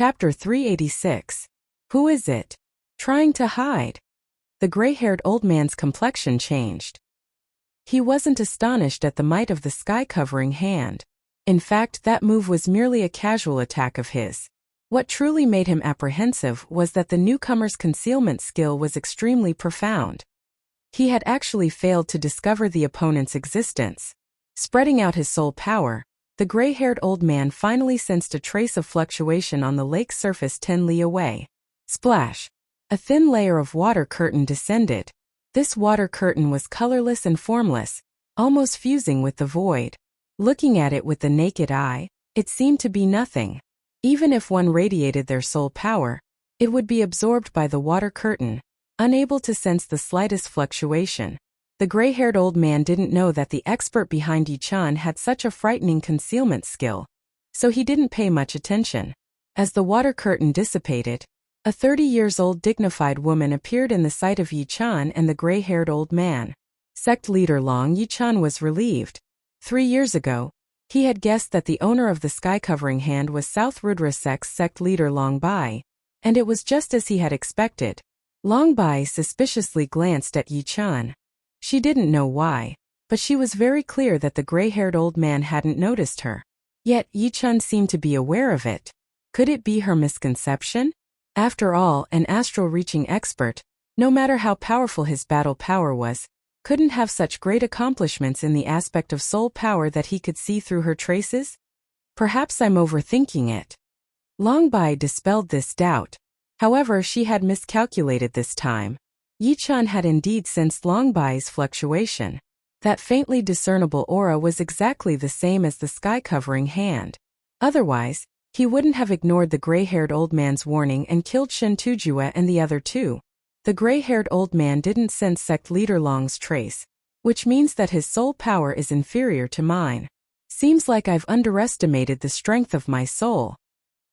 Chapter 386. Who is it? Trying to hide. The gray-haired old man's complexion changed. He wasn't astonished at the might of the sky-covering hand. In fact, that move was merely a casual attack of his. What truly made him apprehensive was that the newcomer's concealment skill was extremely profound. He had actually failed to discover the opponent's existence. Spreading out his soul power, the gray-haired old man finally sensed a trace of fluctuation on the lake's surface 10 li away. Splash! A thin layer of water curtain descended. This water curtain was colorless and formless, almost fusing with the void. Looking at it with the naked eye, it seemed to be nothing. Even if one radiated their soul power, it would be absorbed by the water curtain, unable to sense the slightest fluctuation. The gray-haired old man didn't know that the expert behind Yi-chan had such a frightening concealment skill, so he didn't pay much attention. As the water curtain dissipated, a 30-years-old dignified woman appeared in the sight of Yi-chan and the gray-haired old man. Sect leader Long Yi-chan was relieved. 3 years ago, he had guessed that the owner of the sky-covering hand was South Rudra Sect's sect leader Long Bai, and it was just as he had expected. Long Bai suspiciously glanced at Yi-chan. She didn't know why, but she was very clear that the gray-haired old man hadn't noticed her. Yet Yi-chan seemed to be aware of it. Could it be her misconception? After all, an astral-reaching expert, no matter how powerful his battle power was, couldn't have such great accomplishments in the aspect of soul power that he could see through her traces? Perhaps I'm overthinking it. Long Bai dispelled this doubt. However, she had miscalculated this time. Yi-chan had indeed sensed Long Bai's fluctuation. That faintly discernible aura was exactly the same as the sky-covering hand. Otherwise, he wouldn't have ignored the gray-haired old man's warning and killed Shin Tujue and the other two. The gray-haired old man didn't sense sect leader Long's trace, which means that his soul power is inferior to mine. Seems like I've underestimated the strength of my soul.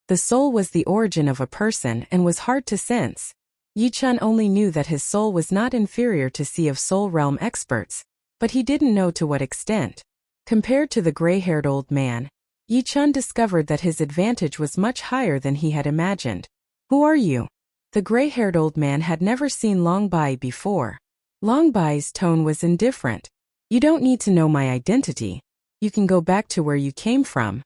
The soul was the origin of a person and was hard to sense. Yi-chan only knew that his soul was not inferior to Sea of Soul realm experts, but he didn't know to what extent. Compared to the gray-haired old man, Yi-chan discovered that his advantage was much higher than he had imagined. Who are you? The gray-haired old man had never seen Long Bai before. Long Bai's tone was indifferent. You don't need to know my identity. You can go back to where you came from.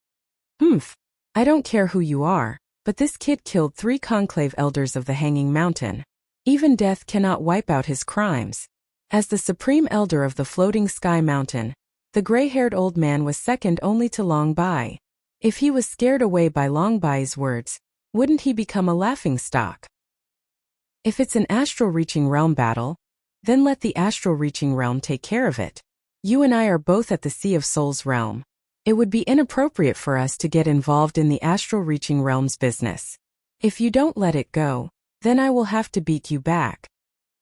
Humph. I don't care who you are, but this kid killed 3 conclave elders of the Hanging Mountain. Even death cannot wipe out his crimes. As the supreme elder of the Floating Sky Mountain, the gray-haired old man was second only to Long Bai. If he was scared away by Long Bai's words, wouldn't he become a laughingstock? If it's an astral-reaching realm battle, then let the astral-reaching realm take care of it. You and I are both at the Sea of Souls realm. It would be inappropriate for us to get involved in the astral-reaching realm's business. If you don't let it go, then I will have to beat you back.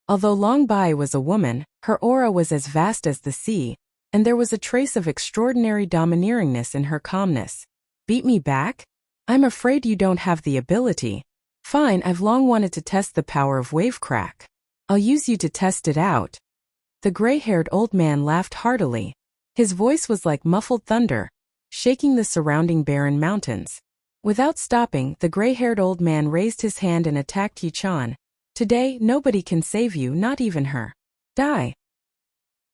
Although Long Bai was a woman, her aura was as vast as the sea, and there was a trace of extraordinary domineeringness in her calmness. Beat me back? I'm afraid you don't have the ability. Fine, I've long wanted to test the power of Wavecrack. I'll use you to test it out. The gray-haired old man laughed heartily. His voice was like muffled thunder, shaking the surrounding barren mountains. Without stopping, the gray-haired old man raised his hand and attacked Yi-chan. Today, nobody can save you, not even her. Die.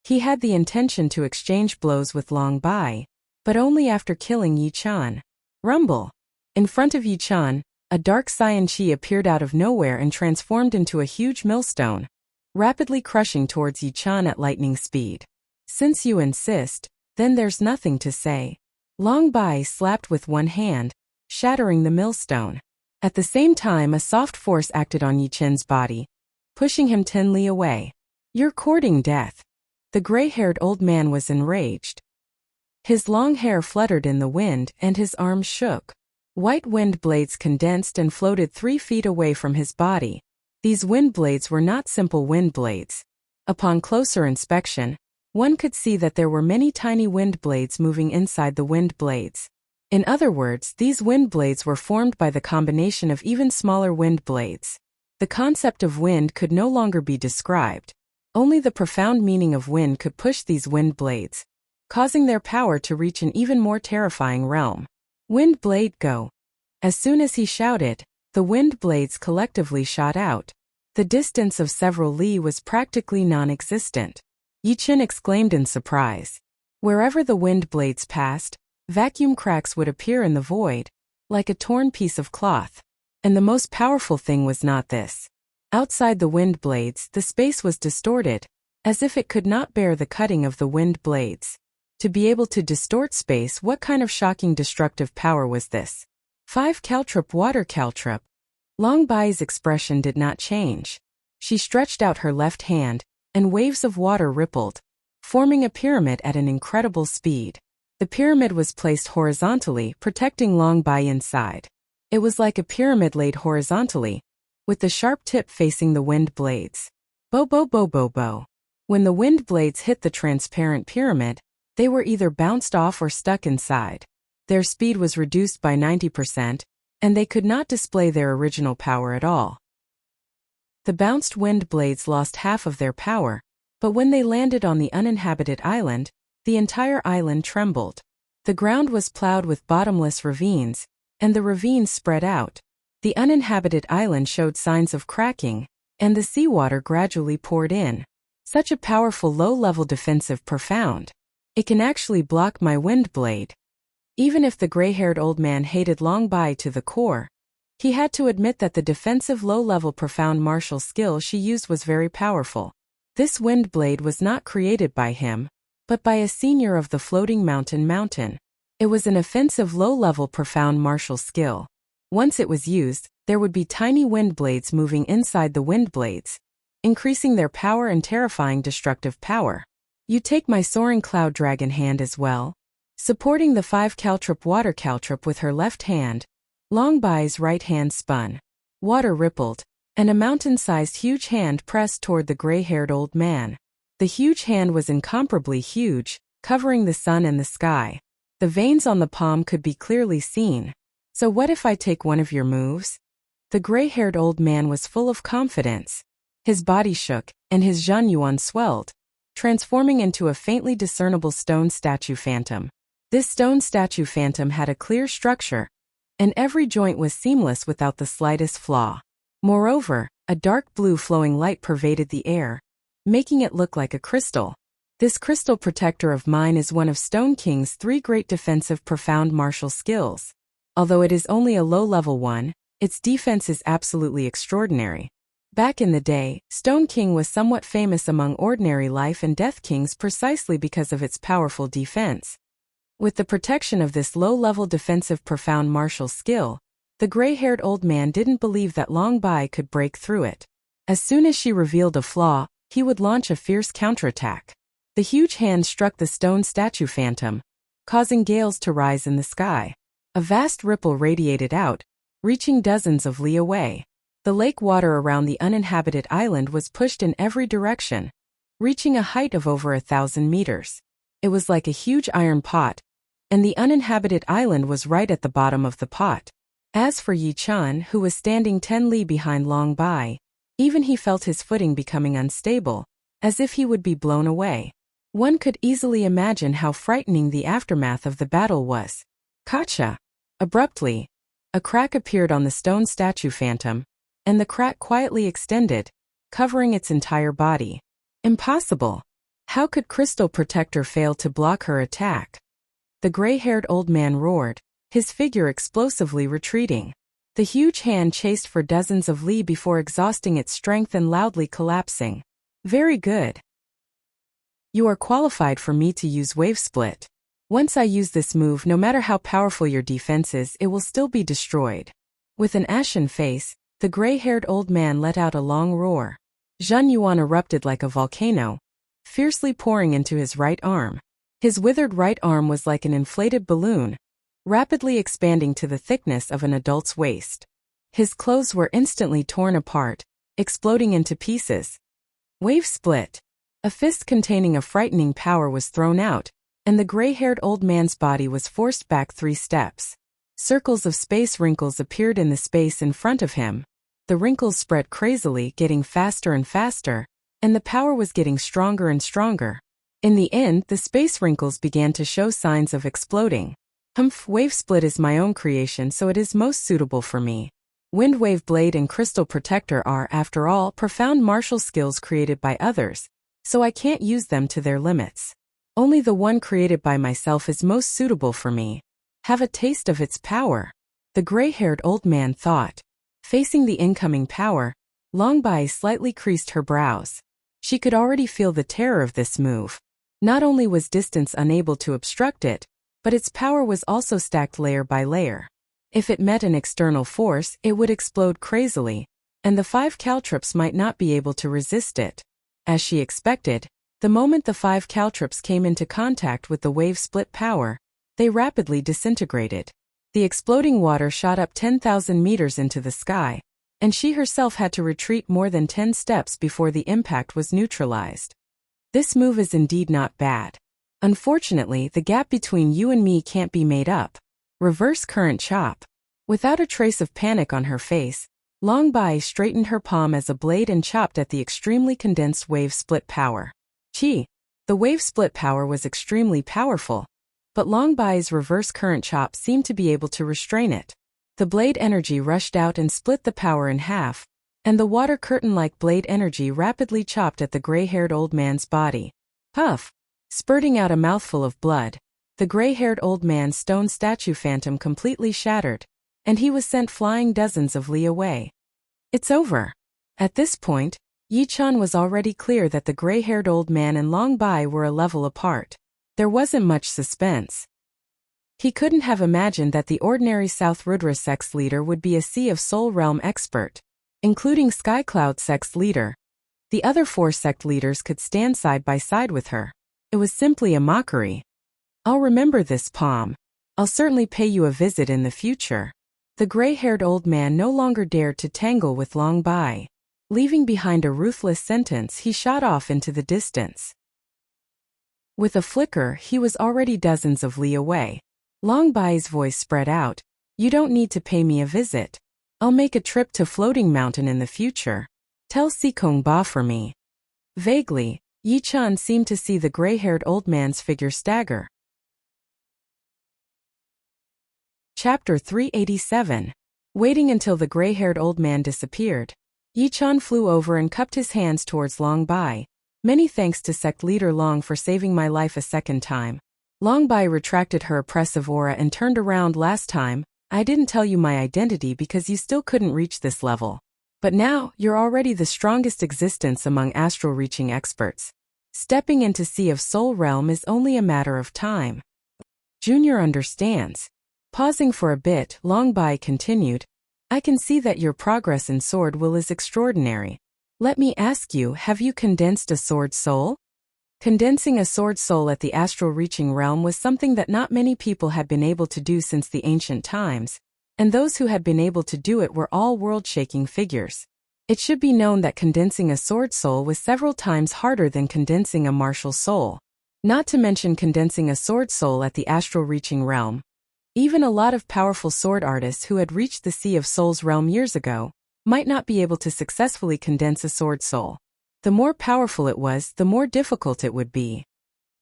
He had the intention to exchange blows with Long Bai, but only after killing Yi-chan. Rumble. In front of Yi-chan, a dark cyan chi appeared out of nowhere and transformed into a huge millstone, rapidly crushing towards Yi-chan at lightning speed. Since you insist, then there's nothing to say. Long Bai slapped with one hand, shattering the millstone. At the same time, a soft force acted on Yi-chan's body, pushing him 10 li away. You're courting death. The gray-haired old man was enraged. His long hair fluttered in the wind and his arms shook. White wind blades condensed and floated 3 feet away from his body. These wind blades were not simple wind blades. Upon closer inspection, one could see that there were many tiny wind blades moving inside the wind blades. In other words, these wind blades were formed by the combination of even smaller wind blades. The concept of wind could no longer be described. Only the profound meaning of wind could push these wind blades, causing their power to reach an even more terrifying realm. Wind blade go. As soon as he shouted, the wind blades collectively shot out. The distance of several li was practically non-existent. Yi Chen exclaimed in surprise. Wherever the wind blades passed, vacuum cracks would appear in the void, like a torn piece of cloth. And the most powerful thing was not this. Outside the wind blades, the space was distorted, as if it could not bear the cutting of the wind blades. To be able to distort space, what kind of shocking destructive power was this? 5 caltrop water caltrop. Long Bai's expression did not change. She stretched out her left hand, and waves of water rippled, forming a pyramid at an incredible speed. The pyramid was placed horizontally, protecting Long Bai inside. It was like a pyramid laid horizontally, with the sharp tip facing the wind blades. Bo bo bo bo bo. When the wind blades hit the transparent pyramid, they were either bounced off or stuck inside. Their speed was reduced by 90%, and they could not display their original power at all. The bounced wind blades lost half of their power, but when they landed on the uninhabited island, the entire island trembled. The ground was plowed with bottomless ravines, and the ravines spread out. The uninhabited island showed signs of cracking, and the seawater gradually poured in. Such a powerful low-level defensive profound. It can actually block my wind blade. Even if the gray-haired old man hated Long Bai to the core, he had to admit that the defensive low-level profound martial skill she used was very powerful. This wind blade was not created by him, but by a senior of the floating mountain. It was an offensive low-level profound martial skill. Once it was used, there would be tiny wind blades moving inside the wind blades, increasing their power and terrifying destructive power. You take my soaring cloud dragon hand as well. Supporting the 5 caltrop water caltrop with her left hand, Long Bai's right hand spun. Water rippled, and a mountain-sized huge hand pressed toward the gray-haired old man. The huge hand was incomparably huge, covering the sun and the sky. The veins on the palm could be clearly seen. So what if I take one of your moves? The gray-haired old man was full of confidence. His body shook, and his Zhenyuan swelled, transforming into a faintly discernible stone statue phantom. This stone statue phantom had a clear structure, and every joint was seamless without the slightest flaw. Moreover, a dark blue flowing light pervaded the air, making it look like a crystal. This crystal protector of mine is one of Stone King's 3 great defensive profound martial skills. Although it is only a low-level one, its defense is absolutely extraordinary. Back in the day, Stone King was somewhat famous among ordinary life and death kings precisely because of its powerful defense. With the protection of this low-level defensive profound martial skill, the gray-haired old man didn't believe that Long Bai could break through it. As soon as she revealed a flaw, he would launch a fierce counterattack. The huge hand struck the stone statue phantom, causing gales to rise in the sky. A vast ripple radiated out, reaching dozens of li away. The lake water around the uninhabited island was pushed in every direction, reaching a height of over 1,000 meters. It was like a huge iron pot, and the uninhabited island was right at the bottom of the pot. As for Yi Chen, who was standing 10 li behind Long Bai, even he felt his footing becoming unstable, as if he would be blown away. One could easily imagine how frightening the aftermath of the battle was. Gotcha! Abruptly, a crack appeared on the stone statue phantom, and the crack quietly extended, covering its entire body. Impossible! How could Crystal Protector fail to block her attack? The gray-haired old man roared, his figure explosively retreating. The huge hand chased for dozens of li before exhausting its strength and loudly collapsing. Very good. You are qualified for me to use Wave Split. Once I use this move, no matter how powerful your defense is, it will still be destroyed. With an ashen face, the gray-haired old man let out a long roar. Zhenyuan erupted like a volcano, fiercely pouring into his right arm. His withered right arm was like an inflated balloon, rapidly expanding to the thickness of an adult's waist. His clothes were instantly torn apart, exploding into pieces. Wave Split. A fist containing a frightening power was thrown out, and the gray-haired old man's body was forced back 3 steps. Circles of space wrinkles appeared in the space in front of him. The wrinkles spread crazily, getting faster and faster, and the power was getting stronger and stronger. In the end, the space wrinkles began to show signs of exploding. Wave split is my own creation, so it is most suitable for me. Wind wave blade and crystal protector are, after all, profound martial skills created by others, so I can't use them to their limits. Only the one created by myself is most suitable for me. Have a taste of its power. The gray-haired old man thought. Facing the incoming power, Long Bai slightly creased her brows. She could already feel the terror of this move. Not only was distance unable to obstruct it, but its power was also stacked layer by layer. If it met an external force, it would explode crazily, and the 5 caltrops might not be able to resist it. As she expected, the moment the 5 caltrops came into contact with the wave split power, they rapidly disintegrated. The exploding water shot up 10,000 meters into the sky, and she herself had to retreat more than 10 steps before the impact was neutralized. This move is indeed not bad. Unfortunately, the gap between you and me can't be made up. Reverse current chop. Without a trace of panic on her face, Long Bai straightened her palm as a blade and chopped at the extremely condensed wave split power. The wave split power was extremely powerful, but Long Bai's reverse current chop seemed to be able to restrain it. The blade energy rushed out and split the power in half, and the water curtain-like blade energy rapidly chopped at the gray-haired old man's body. Puff! Spurting out a mouthful of blood, the gray-haired old man's stone statue phantom completely shattered, and he was sent flying dozens of li away. It's over. At this point, Yi-chan was already clear that the gray-haired old man and Long Bai were a level apart. There wasn't much suspense. He couldn't have imagined that the ordinary South Rudra sect's leader would be a Sea of Soul Realm expert, including Sky Cloud sect's leader. The other 4 sect leaders could stand side by side with her. It was simply a mockery. I'll remember this, Palm. I'll certainly pay you a visit in the future. The gray-haired old man no longer dared to tangle with Long Bai. Leaving behind a ruthless sentence, he shot off into the distance. With a flicker, he was already dozens of li away. Long Bai's voice spread out. You don't need to pay me a visit. I'll make a trip to Floating Mountain in the future. Tell Sikong Ba for me. Vaguely, Yi-chan seemed to see the gray-haired old man's figure stagger. Chapter 387. Waiting until the gray-haired old man disappeared, Yi-chan flew over and cupped his hands towards Long Bai. Many thanks to sect leader Long for saving my life a second time. Long Bai retracted her oppressive aura and turned around. Last time, I didn't tell you my identity because you still couldn't reach this level. But now, you're already the strongest existence among astral-reaching experts. Stepping into Sea of Soul Realm is only a matter of time. Junior understands. Pausing for a bit, Long Bai continued, I can see that your progress in sword will is extraordinary. Let me ask you, have you condensed a sword soul? Condensing a sword soul at the astral-reaching realm was something that not many people had been able to do since the ancient times, and those who had been able to do it were all world-shaking figures. It should be known that condensing a sword soul was several times harder than condensing a martial soul. Not to mention condensing a sword soul at the astral-reaching realm. Even a lot of powerful sword artists who had reached the Sea of Souls realm years ago might not be able to successfully condense a sword soul. The more powerful it was, the more difficult it would be.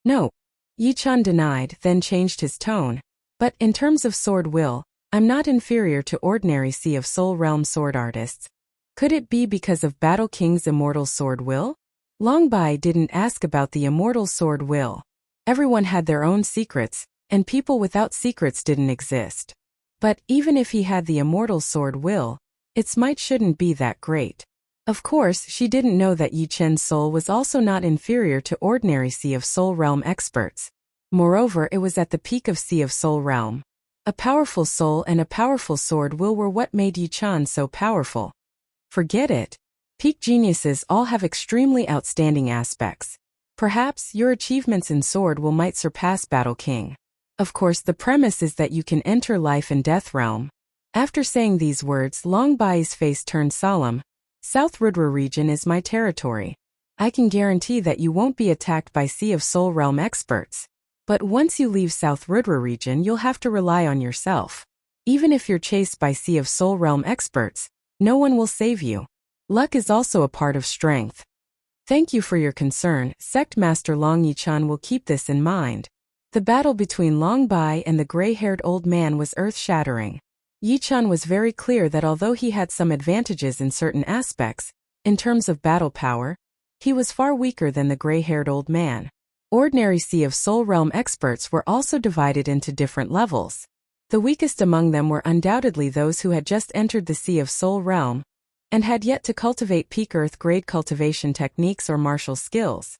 No. Yi-chan denied, then changed his tone. But in terms of sword will, I'm not inferior to ordinary Sea of Soul realm sword artists. Could it be because of Battle King's immortal sword will? Long Bai didn't ask about the immortal sword will. Everyone had their own secrets, and people without secrets didn't exist. But even if he had the immortal sword will, its might shouldn't be that great. Of course, she didn't know that Yi Chen's soul was also not inferior to ordinary Sea of Soul realm experts. Moreover, it was at the peak of Sea of Soul realm. A powerful soul and a powerful sword will were what made Yi-chan so powerful. Forget it. Peak geniuses all have extremely outstanding aspects. Perhaps your achievements in sword will might surpass Battle King. Of course, the premise is that you can enter life and death realm. After saying these words, Long Bai's face turned solemn. South Rudra region is my territory. I can guarantee that you won't be attacked by Sea of Soul realm experts. But once you leave South Rudra region, you'll have to rely on yourself. Even if you're chased by Sea of Soul realm experts, no one will save you. Luck is also a part of strength. Thank you for your concern, Sect Master Long. Yi-chan will keep this in mind. The battle between Long Bai and the gray-haired old man was earth-shattering. Yichun was very clear that although he had some advantages in certain aspects, in terms of battle power, he was far weaker than the gray-haired old man. Ordinary Sea of Soul Realm experts were also divided into different levels. The weakest among them were undoubtedly those who had just entered the Sea of Soul Realm and had yet to cultivate peak earth grade cultivation techniques or martial skills.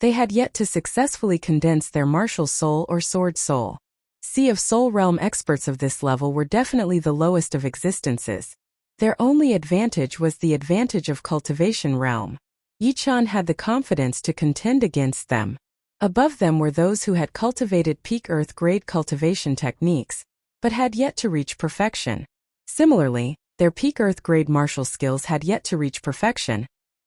They had yet to successfully condense their martial soul or sword soul. Sea of Soul Realm experts of this level were definitely the lowest of existences. Their only advantage was the advantage of cultivation realm. Yichun had the confidence to contend against them. Above them were those who had cultivated peak earth grade cultivation techniques, but had yet to reach perfection. Similarly, their peak earth grade martial skills had yet to reach perfection,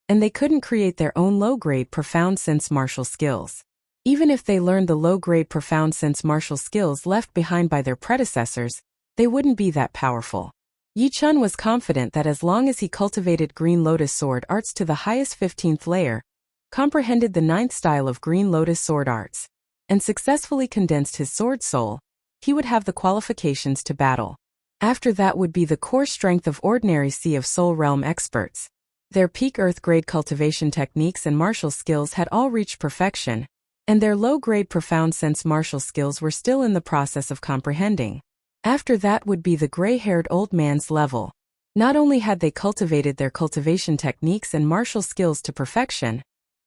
and they couldn't create their own low-grade profound sense martial skills. Even if they learned the low-grade profound sense martial skills left behind by their predecessors, they wouldn't be that powerful. Yichun was confident that as long as he cultivated Green Lotus Sword Arts to the highest 15th layer, comprehended the 9th style of Green Lotus Sword Arts, and successfully condensed his sword soul, he would have the qualifications to battle. After that would be the core strength of ordinary Sea of Soul Realm experts. Their peak earth grade cultivation techniques and martial skills had all reached perfection, and their low-grade profound sense martial skills were still in the process of comprehending. After that would be the gray-haired old man's level. Not only had they cultivated their cultivation techniques and martial skills to perfection,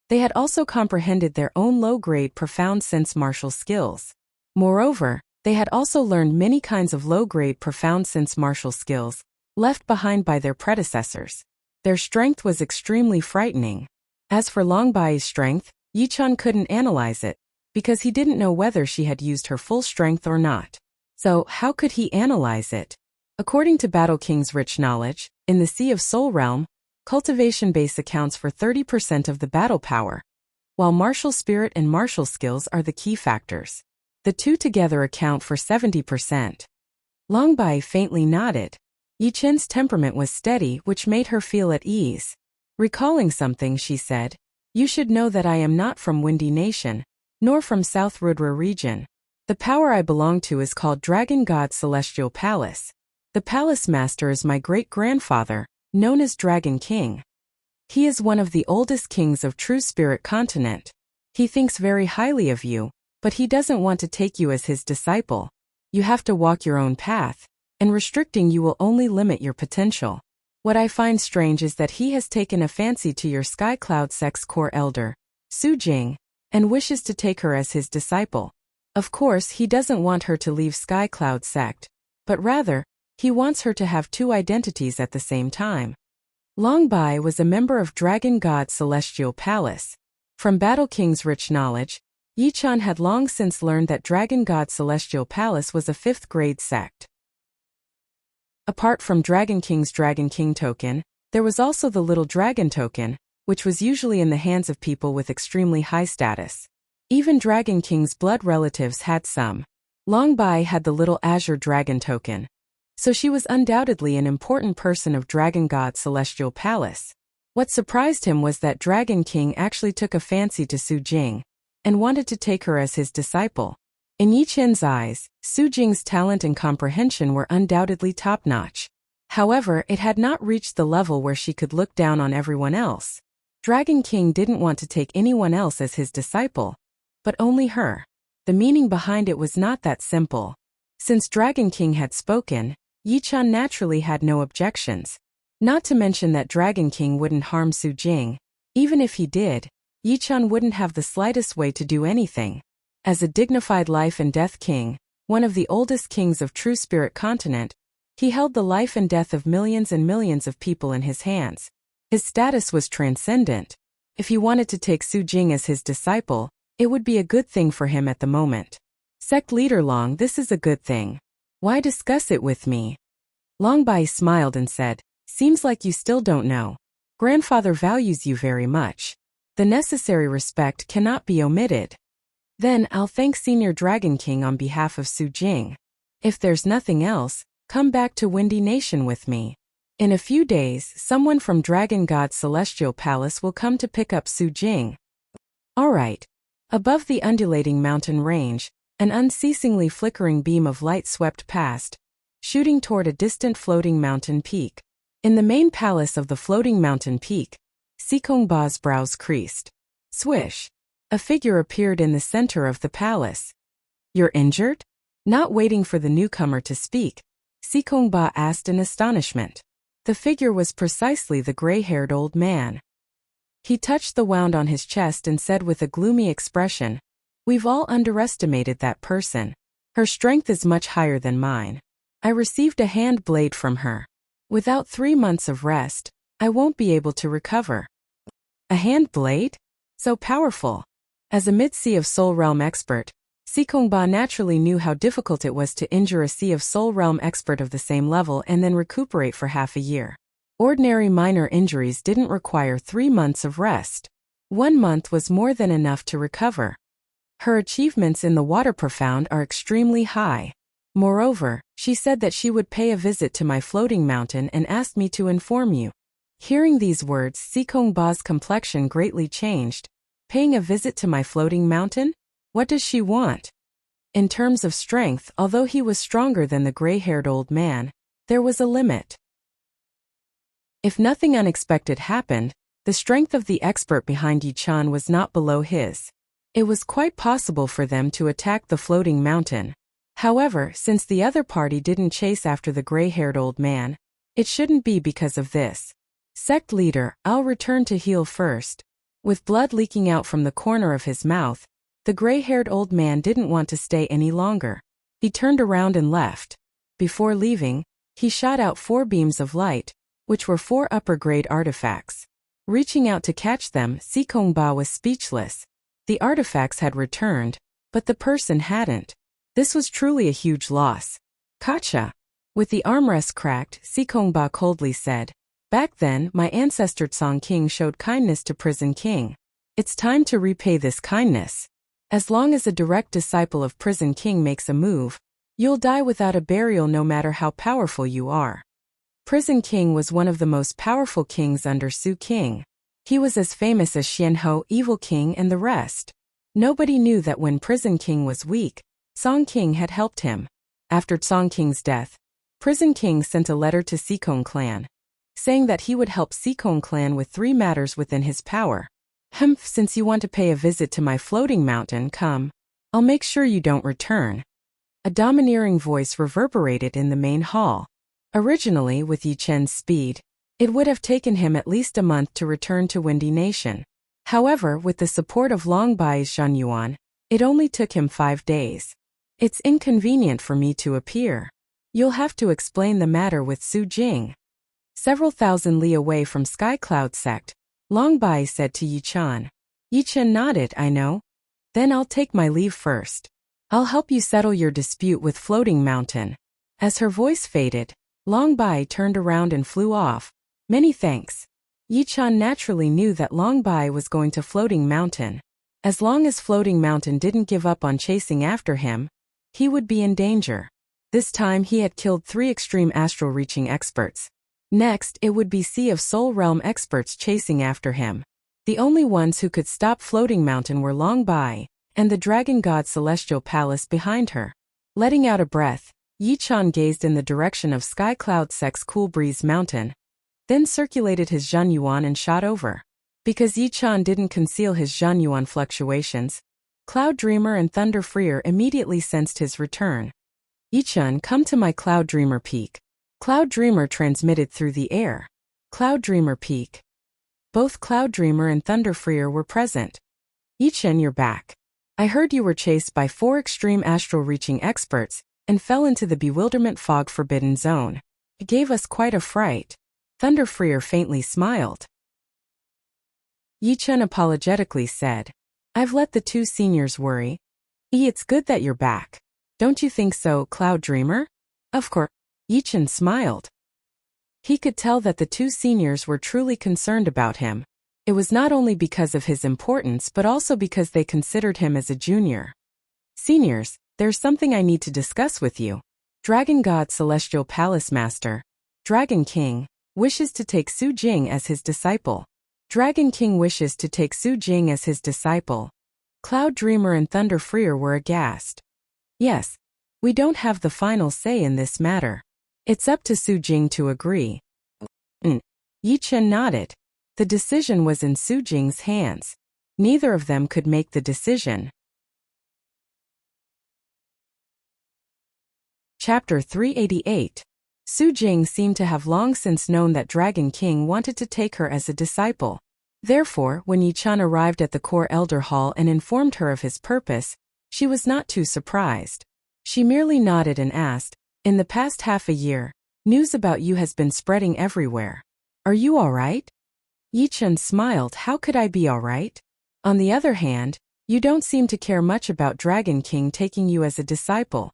they had also comprehended their own low-grade profound sense martial skills. Moreover, they had also learned many kinds of low-grade profound sense martial skills, left behind by their predecessors. Their strength was extremely frightening. As for Long Bai's strength, Yichun couldn't analyze it, because he didn't know whether she had used her full strength or not. So, how could he analyze it? According to Battle King's rich knowledge, in the Sea of Soul Realm, cultivation base accounts for 30% of the battle power, while martial spirit and martial skills are the key factors. The two together account for 70%. Long Bai faintly nodded. Yichun's temperament was steady, which made her feel at ease. Recalling something, she said, "You should know that I am not from Windy Nation, nor from South Rudra region. The power I belong to is called Dragon God Celestial Palace. The palace master is my great-grandfather, known as Dragon King. He is one of the oldest kings of True Spirit Continent. He thinks very highly of you, but he doesn't want to take you as his disciple. You have to walk your own path, and restricting you will only limit your potential. What I find strange is that he has taken a fancy to your Sky Cloud Sect's core elder, Su Jing, and wishes to take her as his disciple. Of course, he doesn't want her to leave Sky Cloud Sect, but rather, he wants her to have two identities at the same time." Long Bai was a member of Dragon God Celestial Palace. From Battle King's rich knowledge, Yichun had long since learned that Dragon God Celestial Palace was a 5th grade sect. Apart from Dragon King's Dragon King token, there was also the Little Dragon token, which was usually in the hands of people with extremely high status. Even Dragon King's blood relatives had some. Long Bai had the Little Azure Dragon token, so she was undoubtedly an important person of Dragon God Celestial Palace. What surprised him was that Dragon King actually took a fancy to Su Jing, and wanted to take her as his disciple. In Yichun's eyes, Su Jing's talent and comprehension were undoubtedly top-notch. However, it had not reached the level where she could look down on everyone else. Dragon King didn't want to take anyone else as his disciple, but only her. The meaning behind it was not that simple. Since Dragon King had spoken, Yichun naturally had no objections. Not to mention that Dragon King wouldn't harm Su Jing. Even if he did, Yichun wouldn't have the slightest way to do anything. As a dignified life and death king, one of the oldest kings of True Spirit Continent, he held the life and death of millions and millions of people in his hands. His status was transcendent. If he wanted to take Su Jing as his disciple, it would be a good thing for him at the moment. Sect Leader Long, this is a good thing. Why discuss it with me? Long Bai smiled and said, "Seems like you still don't know. Grandfather values you very much. The necessary respect cannot be omitted. Then I'll thank Senior Dragon King on behalf of Su Jing. If there's nothing else, come back to Windy Nation with me. In a few days, someone from Dragon God Celestial Palace will come to pick up Su Jing." "All right. Above the undulating mountain range, an unceasingly flickering beam of light swept past, shooting toward a distant floating mountain peak. In the main palace of the floating mountain peak, Sikongba's brows creased. Swish! A figure appeared in the center of the palace. "You're injured?" Not waiting for the newcomer to speak, Sikongba asked in astonishment. The figure was precisely the gray-haired old man. He touched the wound on his chest and said with a gloomy expression, "We've all underestimated that person. Her strength is much higher than mine. I received a hand blade from her. Without 3 months of rest, I won't be able to recover." A hand blade? So powerful. As a mid-Sea of Soul Realm expert, Sikongba naturally knew how difficult it was to injure a Sea of Soul Realm expert of the same level and then recuperate for half a year. Ordinary minor injuries didn't require 3 months of rest. 1 month was more than enough to recover. Her achievements in the water profound are extremely high. Moreover, she said that she would pay a visit to my floating mountain and asked me to inform you. Hearing these words, Sikongba's complexion greatly changed. Paying a visit to my floating mountain? What does she want? In terms of strength, although he was stronger than the gray-haired old man, there was a limit. If nothing unexpected happened, the strength of the expert behind Yi-chan was not below his. It was quite possible for them to attack the floating mountain. However, since the other party didn't chase after the gray-haired old man, it shouldn't be because of this. Sect leader, I'll return to heal first. With blood leaking out from the corner of his mouth, the gray-haired old man didn't want to stay any longer. He turned around and left. Before leaving, he shot out 4 beams of light, which were 4 upper-grade artifacts. Reaching out to catch them, Sikongba was speechless. The artifacts had returned, but the person hadn't. This was truly a huge loss. Gotcha. With the armrest cracked, Sikongba coldly said, "Back then, my ancestor Song King showed kindness to Prison King. It's time to repay this kindness. As long as a direct disciple of Prison King makes a move, you'll die without a burial no matter how powerful you are." Prison King was one of the most powerful kings under Su King. He was as famous as Xianhou, Evil King, and the rest. Nobody knew that when Prison King was weak, Song King had helped him. After Song King's death, Prison King sent a letter to Sikong clan, saying that he would help Sikong clan with 3 matters within his power. "Humph, since you want to pay a visit to my floating mountain, come. I'll make sure you don't return." A domineering voice reverberated in the main hall. Originally, with Yi Chen's speed, it would have taken him at least a month to return to Windy Nation. However, with the support of Long Bai's Zhanyuan, it only took him 5 days. "It's inconvenient for me to appear. You'll have to explain the matter with Su Jing." Several thousand li away from Sky Cloud Sect, Long Bai said to Yi Chan. Yi Chen nodded, "I know. Then I'll take my leave first. I'll help you settle your dispute with Floating Mountain." As her voice faded, Long Bai turned around and flew off. "Many thanks." Yi Chan naturally knew that Long Bai was going to Floating Mountain. As long as Floating Mountain didn't give up on chasing after him, he would be in danger. This time he had killed 3 extreme astral reaching experts. Next, it would be Sea of Soul Realm experts chasing after him. The only ones who could stop Floating Mountain were Long Bai, and the Dragon God Celestial Palace behind her. Letting out a breath, Yi Chan gazed in the direction of Sky Cloud Sect's Cool Breeze Mountain, then circulated his Zhanyuan and shot over. Because Yi Chan didn't conceal his Zhanyuan fluctuations, Cloud Dreamer and Thunder Freer immediately sensed his return. "Yi Chan, come to my Cloud Dreamer Peak." Cloud Dreamer transmitted through the air. Cloud Dreamer Peak. Both Cloud Dreamer and Thunder Freer were present. "Yi Chan, you're back. I heard you were chased by 4 extreme astral reaching experts and fell into the bewilderment fog forbidden zone. It gave us quite a fright." Thunder Freer faintly smiled. Yi Chan apologetically said, "I've let the 2 seniors worry. It's good that you're back. Don't you think so, Cloud Dreamer?" "Of course." Yi Chan smiled. He could tell that the 2 seniors were truly concerned about him. It was not only because of his importance but also because they considered him as a junior. "Seniors, there's something I need to discuss with you. Dragon God Celestial Palace Master, Dragon King, wishes to take Su Jing as his disciple." Dragon King wishes to take Su Jing as his disciple. Cloud Dreamer and Thunder Freer were aghast. Yes, we don't have the final say in this matter. It's up to Su Jing to agree. Yi Chen nodded. The decision was in Su Jing's hands. Neither of them could make the decision. Chapter 388. Su Jing seemed to have long since known that Dragon King wanted to take her as a disciple. Therefore, when Yi Chen arrived at the Core Elder Hall and informed her of his purpose, she was not too surprised. She merely nodded and asked, "In the past half a year, news about you has been spreading everywhere. Are you all right?" Yi Chen smiled. "How could I be all right? On the other hand, you don't seem to care much about Dragon King taking you as a disciple."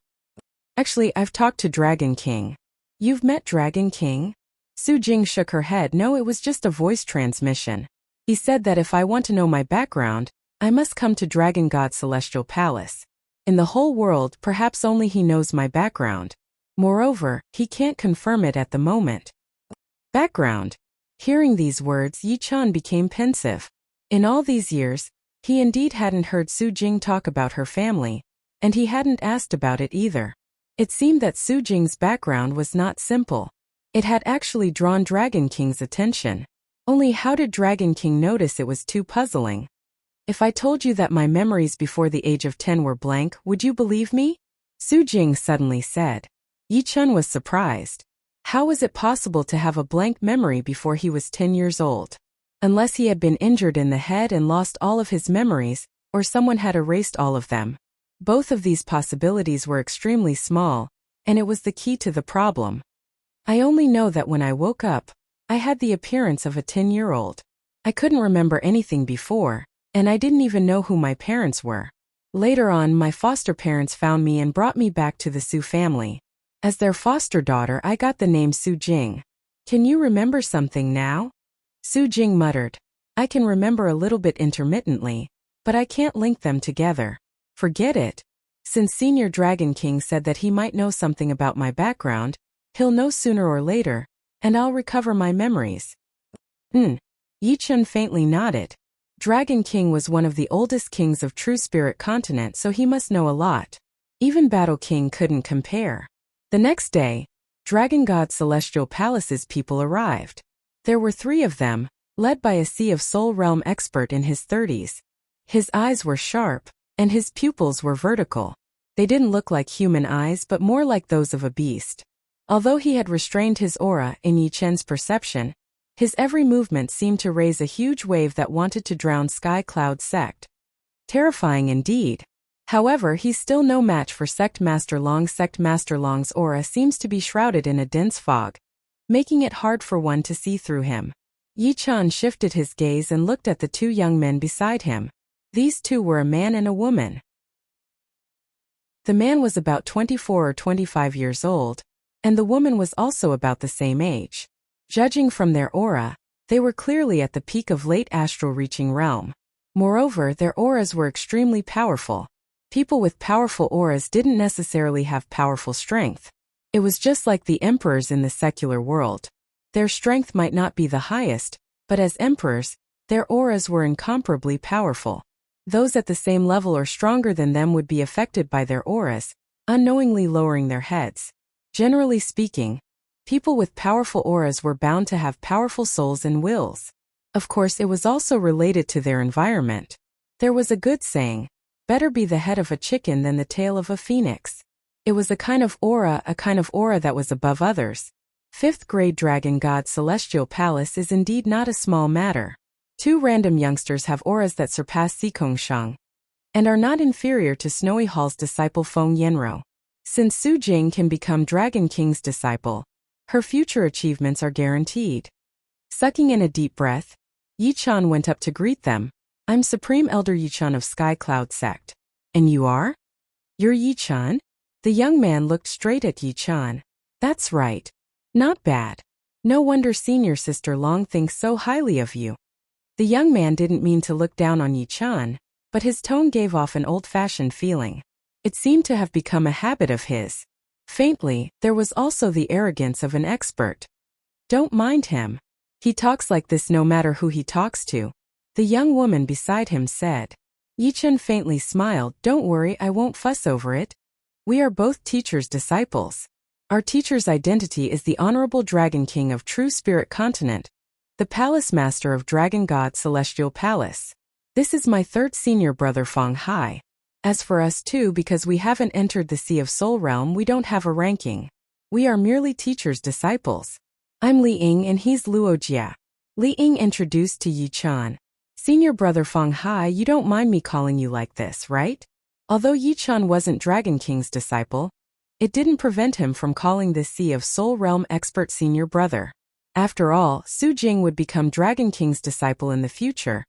"Actually, I've talked to Dragon King." "You've met Dragon King?" Su Jing shook her head. "No, it was just a voice transmission. He said that if I want to know my background, I must come to Dragon God's Celestial Palace. In the whole world, perhaps only he knows my background. Moreover, he can't confirm it at the moment." Background. Hearing these words, Yi Chen became pensive. In all these years, he indeed hadn't heard Su Jing talk about her family, and he hadn't asked about it either. It seemed that Su Jing's background was not simple. It had actually drawn Dragon King's attention. Only how did Dragon King notice it was too puzzling? "If I told you that my memories before the age of 10 were blank, would you believe me?" Su Jing suddenly said. Yi Chen was surprised. How was it possible to have a blank memory before he was 10 years old? Unless he had been injured in the head and lost all of his memories, or someone had erased all of them. Both of these possibilities were extremely small, and it was the key to the problem. "I only know that when I woke up, I had the appearance of a 10-year-old. I couldn't remember anything before, and I didn't even know who my parents were. Later on, my foster parents found me and brought me back to the Su family. As their foster daughter, I got the name Su Jing. Can you remember something now?" Su Jing muttered. "I can remember a little bit intermittently, but I can't link them together." "Forget it. Since Senior Dragon King said that he might know something about my background, he'll know sooner or later, and I'll recover my memories." Yi Chen faintly nodded. Dragon King was one of the oldest kings of True Spirit Continent, so he must know a lot. Even Battle King couldn't compare. The next day, Dragon God Celestial Palace's people arrived. There were 3 of them, led by a Sea of Soul Realm expert in his 30s. His eyes were sharp, and his pupils were vertical. They didn't look like human eyes but more like those of a beast. Although he had restrained his aura in Yi Chen's perception, his every movement seemed to raise a huge wave that wanted to drown Sky Cloud Sect. Terrifying indeed. However, he's still no match for Sect Master Long. Sect Master Long's aura seems to be shrouded in a dense fog, making it hard for one to see through him. Yi Chen shifted his gaze and looked at the 2 young men beside him. These 2 were a man and a woman. The man was about 24 or 25 years old, and the woman was also about the same age. Judging from their aura, they were clearly at the peak of late astral reaching realm. Moreover, their auras were extremely powerful. People with powerful auras didn't necessarily have powerful strength. It was just like the emperors in the secular world. Their strength might not be the highest, but as emperors, their auras were incomparably powerful. Those at the same level or stronger than them would be affected by their auras, unknowingly lowering their heads. Generally speaking, people with powerful auras were bound to have powerful souls and wills. Of course, it was also related to their environment. There was a good saying, "Better be the head of a chicken than the tail of a phoenix." It was a kind of aura that was above others. 5th grade Dragon God Celestial Palace is indeed not a small matter. 2 random youngsters have auras that surpass Xikong Shang, and are not inferior to Snowy Hall's disciple Feng Yenro. Since Su Jing can become Dragon King's disciple, her future achievements are guaranteed. Sucking in a deep breath, Yi Chen went up to greet them. "I'm Supreme Elder Yi Chen of Sky Cloud Sect." "And you are?" "You're Yi Chen?" The young man looked straight at Yi Chen. "That's right. Not bad. No wonder Senior Sister Long thinks so highly of you." The young man didn't mean to look down on Yi Chen, but his tone gave off an old-fashioned feeling. It seemed to have become a habit of his. Faintly, there was also the arrogance of an expert. "Don't mind him. He talks like this no matter who he talks to," the young woman beside him said. Yichen faintly smiled. Don't worry, I won't fuss over it. We are both teacher's disciples. Our teacher's identity is the Honorable Dragon King of True Spirit Continent, the Palace Master of Dragon God Celestial Palace. This is my third senior brother Feng Hai. As for us two, because we haven't entered the Sea of Soul Realm, we don't have a ranking. We are merely teacher's disciples. I'm Li Ying and he's Luo Jia. Li Ying introduced to Yi Chan. Senior brother Feng Hai, you don't mind me calling you like this, right? Although Yi Chan wasn't Dragon King's disciple, it didn't prevent him from calling this Sea of Soul Realm expert senior brother. After all, Su Jing would become Dragon King's disciple in the future,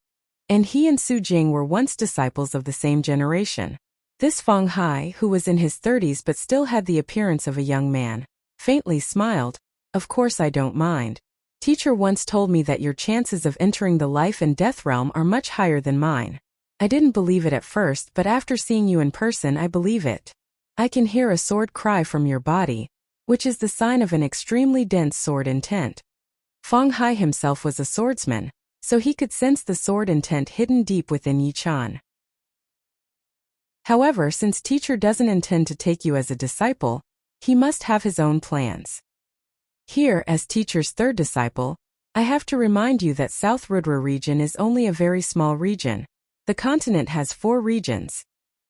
and he and Su Jing were once disciples of the same generation. This Feng Hai, who was in his 30s but still had the appearance of a young man, faintly smiled. Of course I don't mind. Teacher once told me that your chances of entering the life and death realm are much higher than mine. I didn't believe it at first, but after seeing you in person I believe it. I can hear a sword cry from your body, which is the sign of an extremely dense sword intent. Feng Hai himself was a swordsman, so he could sense the sword intent hidden deep within Yi Chan. However, since teacher doesn't intend to take you as a disciple, he must have his own plans. Here, as teacher's third disciple, I have to remind you that South Rudra region is only a very small region. The continent has 4 regions: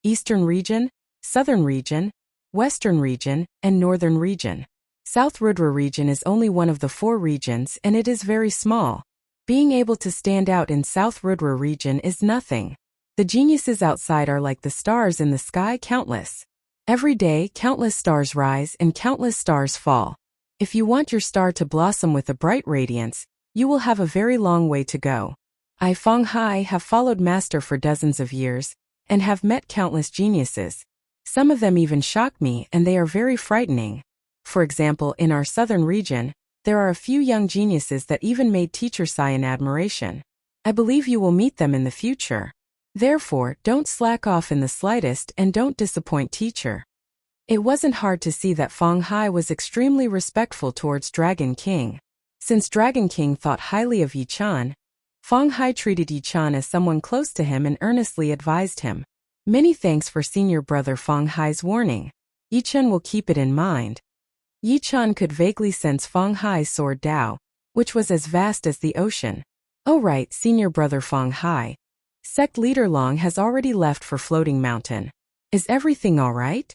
Eastern region, Southern region, Western region, and Northern region. South Rudra region is only one of the 4 regions and it is very small. Being able to stand out in South Rudra region is nothing. The geniuses outside are like the stars in the sky, countless. Every day, countless stars rise and countless stars fall. If you want your star to blossom with a bright radiance, you will have a very long way to go. I, Feng Hai, have followed Master for dozens of years, and have met countless geniuses. Some of them even shock me, and they are very frightening. For example, in our southern region, there are a few young geniuses that even made teacher sigh in admiration. I believe you will meet them in the future. Therefore, don't slack off in the slightest and don't disappoint teacher. It wasn't hard to see that Feng Hai was extremely respectful towards Dragon King. Since Dragon King thought highly of Yi Chan, Feng Hai treated Yi Chan as someone close to him and earnestly advised him. Many thanks for senior brother Feng Hai's warning. Yi Chan will keep it in mind. Yi Chan could vaguely sense Feng Hai's sword Dao, which was as vast as the ocean. Oh right, senior brother Feng Hai. Sect leader Long has already left for Floating Mountain. Is everything all right?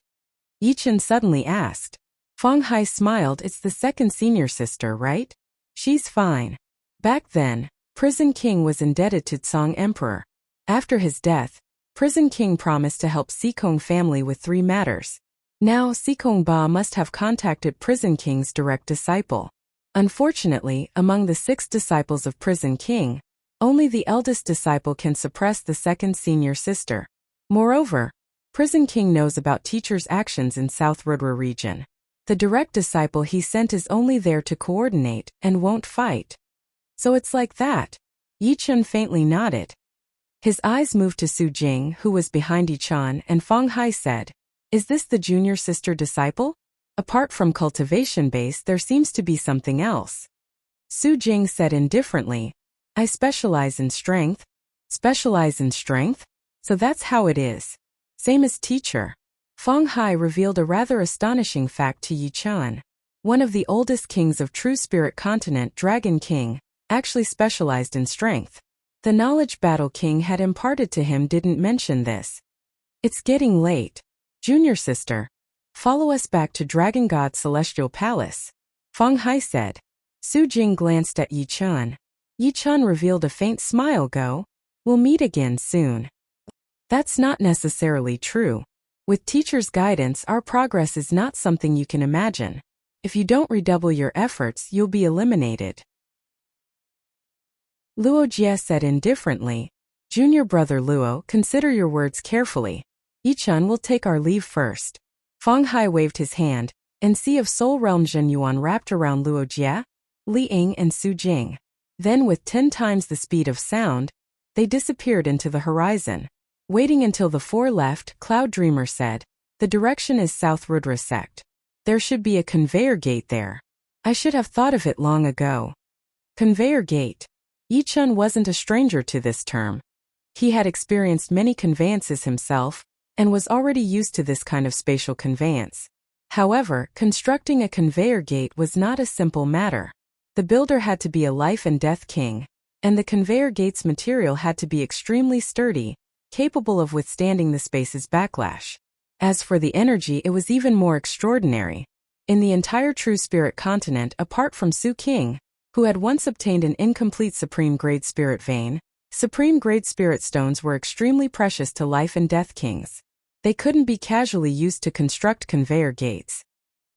Yi Chan suddenly asked. Feng Hai smiled. It's the second senior sister, right? She's fine. Back then, Prison King was indebted to Tsang Emperor. After his death, Prison King promised to help Sikong family with 3 matters. Now Sikong Ba must have contacted Prison King's direct disciple. Unfortunately, among the 6 disciples of Prison King, only the eldest disciple can suppress the second senior sister. Moreover, Prison King knows about teacher's actions in South Rudra region. The direct disciple he sent is only there to coordinate and won't fight. So it's like that. Yi Chan faintly nodded. His eyes moved to Su Jing, who was behind Yi Chan, and Feng Hai said, "Is this the junior sister disciple? Apart from cultivation base, there seems to be something else." Su Jing said indifferently, "I specialize in strength." Specialize in strength? So that's how it is. Same as teacher. Feng Hai revealed a rather astonishing fact to Yi Chan. One of the oldest kings of True Spirit Continent, Dragon King, actually specialized in strength. The knowledge Battle King had imparted to him didn't mention this. It's getting late. Junior sister, follow us back to Dragon God Celestial Palace, Feng Hai said. Su Jing glanced at Yi Chan. Yi Chan revealed a faint smile. Go. We'll meet again soon. That's not necessarily true. With teacher's guidance, our progress is not something you can imagine. If you don't redouble your efforts, you'll be eliminated. Luo Jie said indifferently, "Junior brother Luo, consider your words carefully. Yi Chan will take our leave first." Feng Hai waved his hand, and Sea of Soul Realm Zhen Yuan wrapped around Luo Jie, Li Ying and Su Jing. Then with 10 times the speed of sound, they disappeared into the horizon. Waiting until the 4 left, Cloud Dreamer said, "The direction is South Rudra sect. There should be a conveyor gate there. I should have thought of it long ago." Conveyor gate. Yi Chan wasn't a stranger to this term. He had experienced many conveyances himself, and was already used to this kind of spatial conveyance. However, constructing a conveyor gate was not a simple matter. The builder had to be a life and death king, and the conveyor gate's material had to be extremely sturdy, capable of withstanding the space's backlash. As for the energy, it was even more extraordinary. In the entire True Spirit continent, apart from Su King, who had once obtained an incomplete supreme-grade spirit vein, supreme-grade spirit stones were extremely precious to life and death kings. They couldn't be casually used to construct conveyor gates.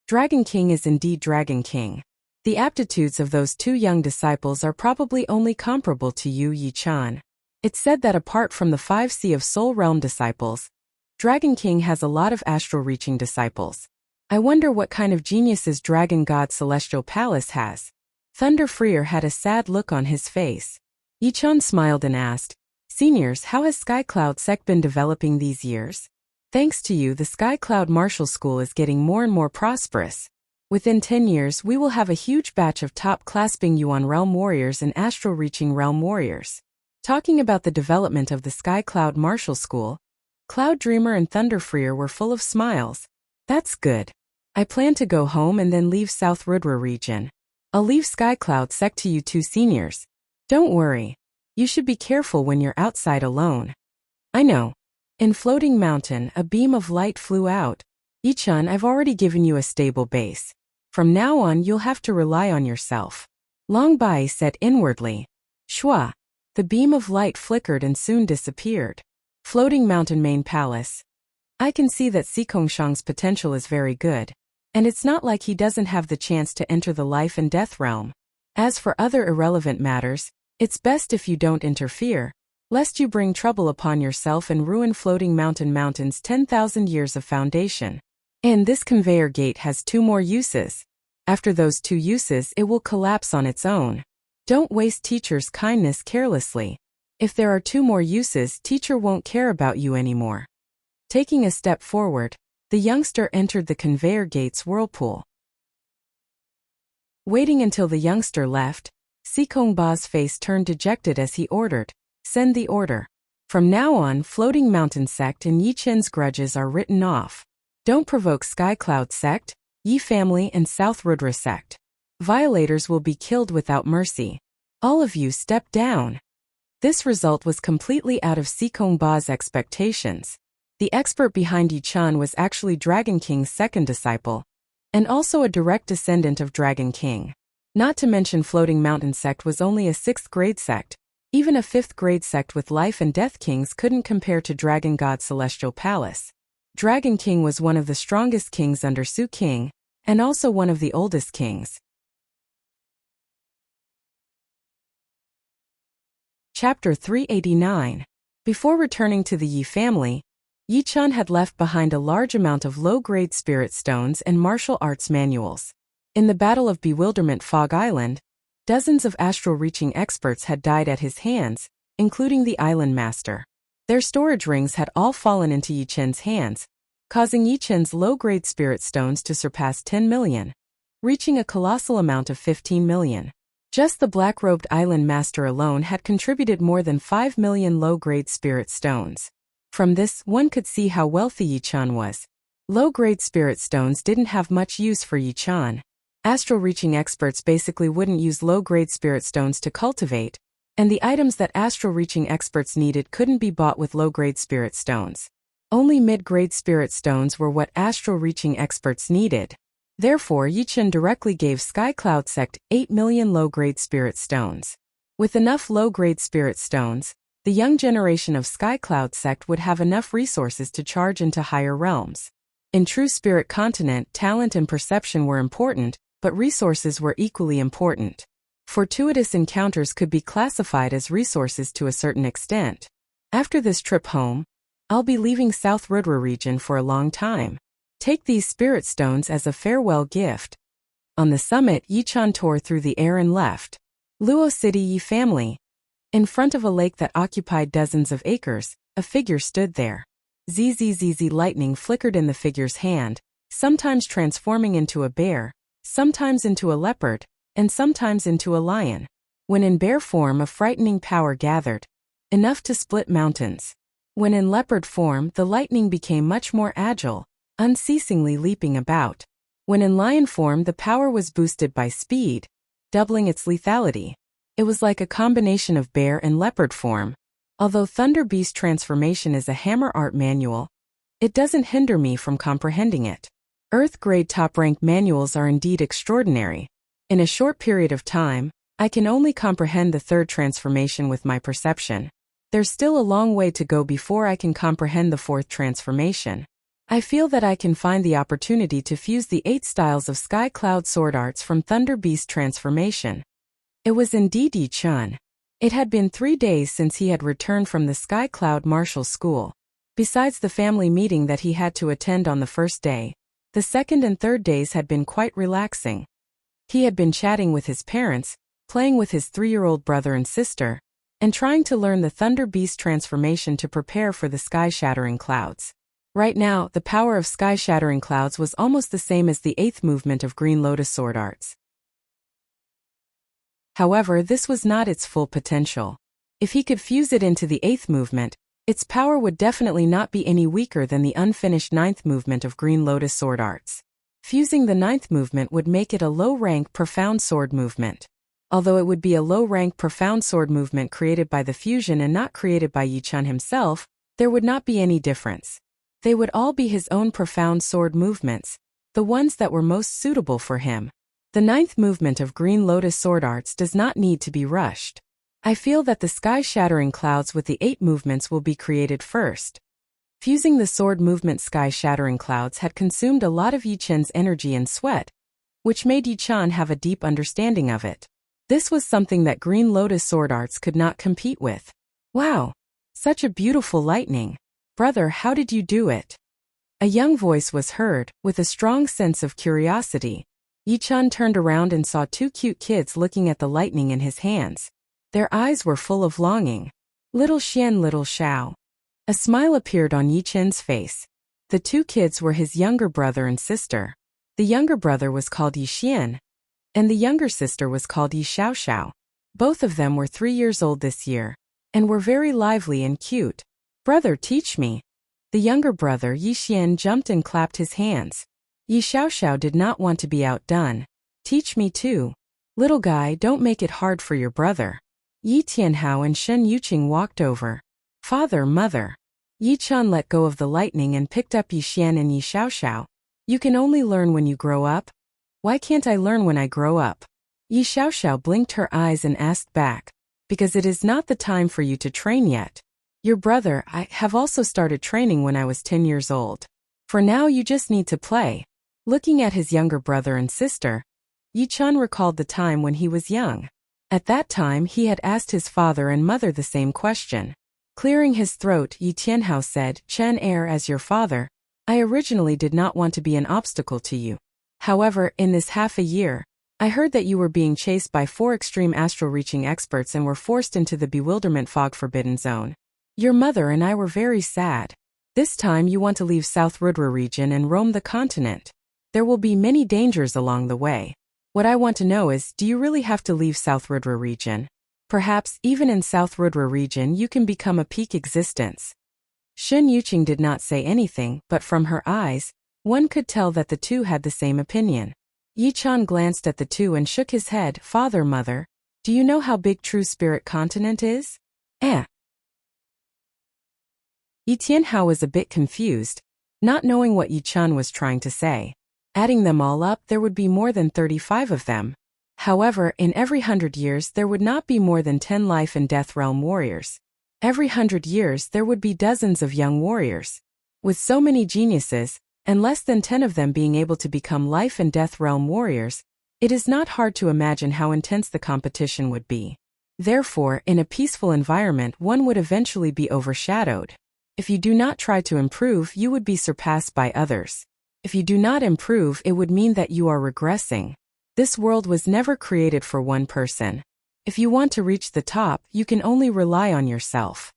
Dragon King is indeed Dragon King. The aptitudes of those two young disciples are probably only comparable to Yu Yi-chan. It's said that apart from the 5 Sea of Soul Realm disciples, Dragon King has a lot of astral-reaching disciples. I wonder what kind of geniuses Dragon God Celestial Palace has. Thunder Freer had a sad look on his face. Yi-chan smiled and asked, "Seniors, how has Sky Cloud Sect been developing these years?" "Thanks to you, the Sky Cloud Martial School is getting more and more prosperous. Within 10 years, we will have a huge batch of top-class Bing Yuan Realm Warriors and Astral-Reaching Realm Warriors." Talking about the development of the Sky Cloud Martial School, Cloud Dreamer and Thunder Freer were full of smiles. "That's good. I plan to go home and then leave South Rudra region. I'll leave Sky Cloud Sect to you two seniors. Don't worry. You should be careful when you're outside alone." "I know." In Floating Mountain, a beam of light flew out. "Yi-chan, I've already given you a stable base. From now on, you'll have to rely on yourself." Long Bai said inwardly. Shua. The beam of light flickered and soon disappeared. Floating Mountain Main Palace. I can see that Xikongshan's potential is very good. And it's not like he doesn't have the chance to enter the life and death realm. As for other irrelevant matters, it's best if you don't interfere, lest you bring trouble upon yourself and ruin Floating Mountain's 10,000 years of foundation. And this conveyor gate has 2 more uses. After those 2 uses, it will collapse on its own. Don't waste teacher's kindness carelessly. If there are 2 more uses, teacher won't care about you anymore. Taking a step forward, the youngster entered the conveyor gate's whirlpool. Waiting until the youngster left, Sikong Ba's face turned dejected as he ordered, "Send the order. From now on, Floating Mountain Sect and Yi Chen's grudges are written off. Don't provoke Sky Cloud Sect, Yi Family and South Rudra Sect. Violators will be killed without mercy. All of you step down." This result was completely out of Sikong Ba's expectations. The expert behind Yi-chan was actually Dragon King's second disciple, and also a direct descendant of Dragon King. Not to mention Floating Mountain Sect was only a 6th grade sect. Even a 5th grade sect with life and death kings couldn't compare to Dragon God Celestial Palace. Dragon King was one of the strongest kings under Su King, and also one of the oldest kings. Chapter 389. Before returning to the Yi family, Yi-chan had left behind a large amount of low-grade spirit stones and martial arts manuals. In the Battle of Bewilderment Fog Island, dozens of astral-reaching experts had died at his hands, including the island master. Their storage rings had all fallen into Yi-chen's hands, causing Yi-chen's low-grade spirit stones to surpass 10 million, reaching a colossal amount of 15 million. Just the black-robed island master alone had contributed more than 5 million low-grade spirit stones. From this, one could see how wealthy Yi-chan was. Low-grade spirit stones didn't have much use for Yi-chan. Astral-reaching experts basically wouldn't use low-grade spirit stones to cultivate, and the items that astral-reaching experts needed couldn't be bought with low-grade spirit stones. Only mid-grade spirit stones were what astral-reaching experts needed. Therefore, Yi-chan directly gave Sky Cloud Sect 8 million low-grade spirit stones. With enough low-grade spirit stones, the young generation of Sky Cloud Sect would have enough resources to charge into higher realms. In True Spirit Continent, talent and perception were important, but resources were equally important. Fortuitous encounters could be classified as resources to a certain extent. After this trip home, I'll be leaving South Rudra region for a long time. Take these spirit stones as a farewell gift. On the summit, Yi-chan tore through the air and left. Luo City Yi family. In front of a lake that occupied dozens of acres, a figure stood there. ZZZZ lightning flickered in the figure's hand, sometimes transforming into a bear, sometimes into a leopard, and sometimes into a lion. When in bear form, a frightening power gathered. enough to split mountains. When in leopard form, the lightning became much more agile, unceasingly leaping about. When in lion form, the power was boosted by speed, doubling its lethality. It was like a combination of bear and leopard form. Although Thunder Beast transformation is a hammer art manual, it doesn't hinder me from comprehending it. Earth-grade top-rank manuals are indeed extraordinary. In a short period of time, I can only comprehend the third transformation with my perception. There's still a long way to go before I can comprehend the fourth transformation. I feel that I can find the opportunity to fuse the 8 styles of Sky Cloud sword arts from Thunder Beast transformation. It was indeed Yi Chun. It had been 3 days since he had returned from the Sky Cloud Martial School. Besides the family meeting that he had to attend on the first day, the second and third days had been quite relaxing. He had been chatting with his parents, playing with his 3-year-old brother and sister, and trying to learn the Thunder Beast transformation to prepare for the sky-shattering clouds. Right now, the power of sky-shattering clouds was almost the same as the 8th movement of Green Lotus sword arts. However, this was not its full potential. If he could fuse it into the 8th movement, its power would definitely not be any weaker than the unfinished 9th movement of Green Lotus sword arts. Fusing the 9th movement would make it a low-rank profound sword movement. Although it would be a low-rank profound sword movement created by the fusion and not created by Yi Chun himself, there would not be any difference. They would all be his own profound sword movements, the ones that were most suitable for him. The 9th movement of Green Lotus sword arts does not need to be rushed. I feel that the sky-shattering clouds with the 8 movements will be created first. Fusing the sword movement sky-shattering clouds had consumed a lot of Yi Chun's energy and sweat, which made Yi Chun have a deep understanding of it. This was something that Green Lotus sword arts could not compete with. Wow! Such a beautiful lightning. Brother, how did you do it? A young voice was heard, with a strong sense of curiosity. Yi Chun turned around and saw 2 cute kids looking at the lightning in his hands. Their eyes were full of longing. Little Xian, little Xiao. A smile appeared on Yi Chun's face. The 2 kids were his younger brother and sister. The younger brother was called Yi Xian, and the younger sister was called Yi Xiao Xiao. Both of them were 3 years old this year, and were very lively and cute. Brother, teach me. The younger brother Yi Xian jumped and clapped his hands. Yi Xiao Xiao did not want to be outdone. Teach me too. Little guy, don't make it hard for your brother. Yi Tianhao and Shen Yuqing walked over. Father, mother. Yi Chun let go of the lightning and picked up Yi Xian and Yi Xiao Xiao. You can only learn when you grow up. Why can't I learn when I grow up? Yi Xiao Xiao blinked her eyes and asked back. Because it is not the time for you to train yet. Your brother, I have also started training when I was 10 years old. For now you just need to play. Looking at his younger brother and sister, Yi Chun recalled the time when he was young. At that time he had asked his father and mother the same question. Clearing his throat, Yi Tianhao said, Chen Er, as your father, I originally did not want to be an obstacle to you. However, in this half a year, I heard that you were being chased by 4 extreme astral-reaching experts and were forced into the bewilderment fog forbidden zone. Your mother and I were very sad. This time you want to leave South Rudra region and roam the continent. There will be many dangers along the way. What I want to know is, do you really have to leave South Rudra region? Perhaps, even in South Rudra region you can become a peak existence. Shen Yuqing did not say anything, but from her eyes, one could tell that the two had the same opinion. Yi Chun glanced at the two and shook his head. Father, mother, do you know how big True Spirit Continent is? Yi Tianhao was a bit confused, not knowing what Yi Chun was trying to say. Adding them all up, there would be more than 35 of them. However, in every 100 years there would not be more than 10 life and death realm warriors. Every 100 years there would be dozens of young warriors. With so many geniuses, and less than 10 of them being able to become life and death realm warriors, it is not hard to imagine how intense the competition would be. Therefore, in a peaceful environment one would eventually be overshadowed. If you do not try to improve, you would be surpassed by others. If you do not improve, it would mean that you are regressing. This world was never created for one person. If you want to reach the top, you can only rely on yourself.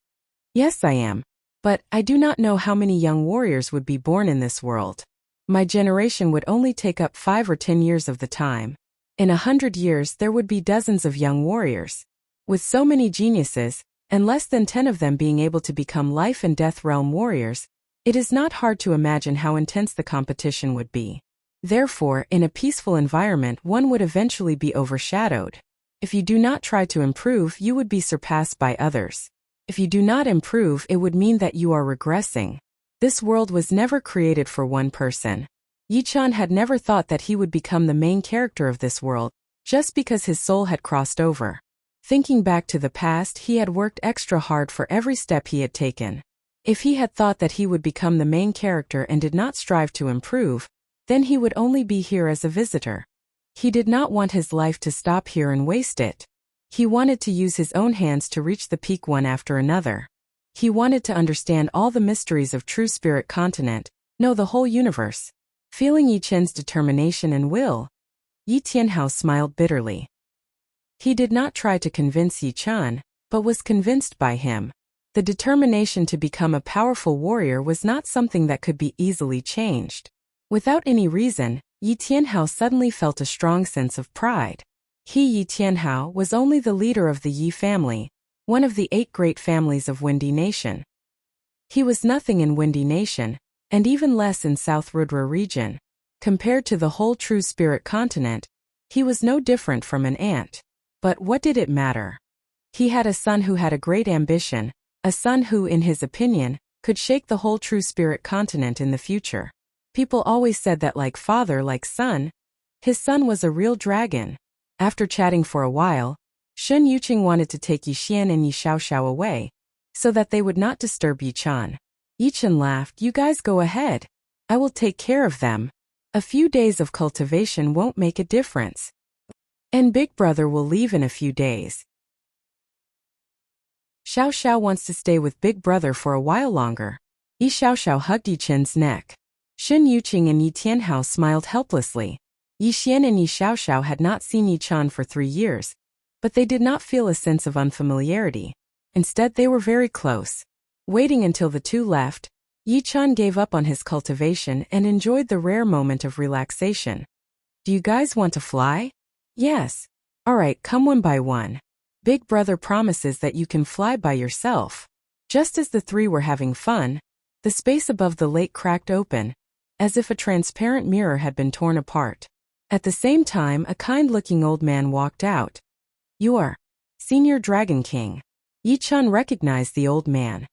Yes, I am. But I do not know how many young warriors would be born in this world. My generation would only take up 5 or 10 years of the time. In 100 years there would be dozens of young warriors. With so many geniuses, and less than 10 of them being able to become life and death realm warriors, it is not hard to imagine how intense the competition would be. Therefore, in a peaceful environment, one would eventually be overshadowed. If you do not try to improve, you would be surpassed by others. If you do not improve, it would mean that you are regressing. This world was never created for one person. Yi-chan had never thought that he would become the main character of this world, just because his soul had crossed over. Thinking back to the past, he had worked extra hard for every step he had taken. If he had thought that he would become the main character and did not strive to improve, then he would only be here as a visitor. He did not want his life to stop here and waste it. He wanted to use his own hands to reach the peak one after another. He wanted to understand all the mysteries of True Spirit Continent, know the whole universe. Feeling Yi Chen's determination and will, Yi Tianhao smiled bitterly. He did not try to convince Yi Chan, but was convinced by him. The determination to become a powerful warrior was not something that could be easily changed. Without any reason, Yi Tianhao suddenly felt a strong sense of pride. Yi Tianhao was only the leader of the Yi family, one of the 8 great families of Windy Nation. He was nothing in Windy Nation, and even less in South Rudra region. Compared to the whole True Spirit Continent, he was no different from an ant. But what did it matter? He had a son who had a great ambition, a son who, in his opinion, could shake the whole True Spirit Continent in the future. People always said that like father, like son. His son was a real dragon. After chatting for a while, Shun Yuqing wanted to take Yi Xian and Yi Xiaoxiao away, so that they would not disturb Yi Chan. Yi Chen laughed, "You guys go ahead. I will take care of them. A few days of cultivation won't make a difference. And Big Brother will leave in a few days. Xiao Xiao wants to stay with Big Brother for a while longer." Yi Xiaoxiao hugged Yi Chen's neck. Shun Yuqing and Yi Tianhao smiled helplessly. Yi Xian and Yi Xiaoxiao had not seen Yi Chan for 3 years, but they did not feel a sense of unfamiliarity. Instead, they were very close. Waiting until the two left, Yi Chan gave up on his cultivation and enjoyed the rare moment of relaxation. "Do you guys want to fly?" "Yes." "Alright, come one by one. Big Brother promises that you can fly by yourself." Just as the 3 were having fun, the space above the lake cracked open, as if a transparent mirror had been torn apart. At the same time, a kind-looking old man walked out. "You are Senior Dragon King." Yi Chan recognized the old man.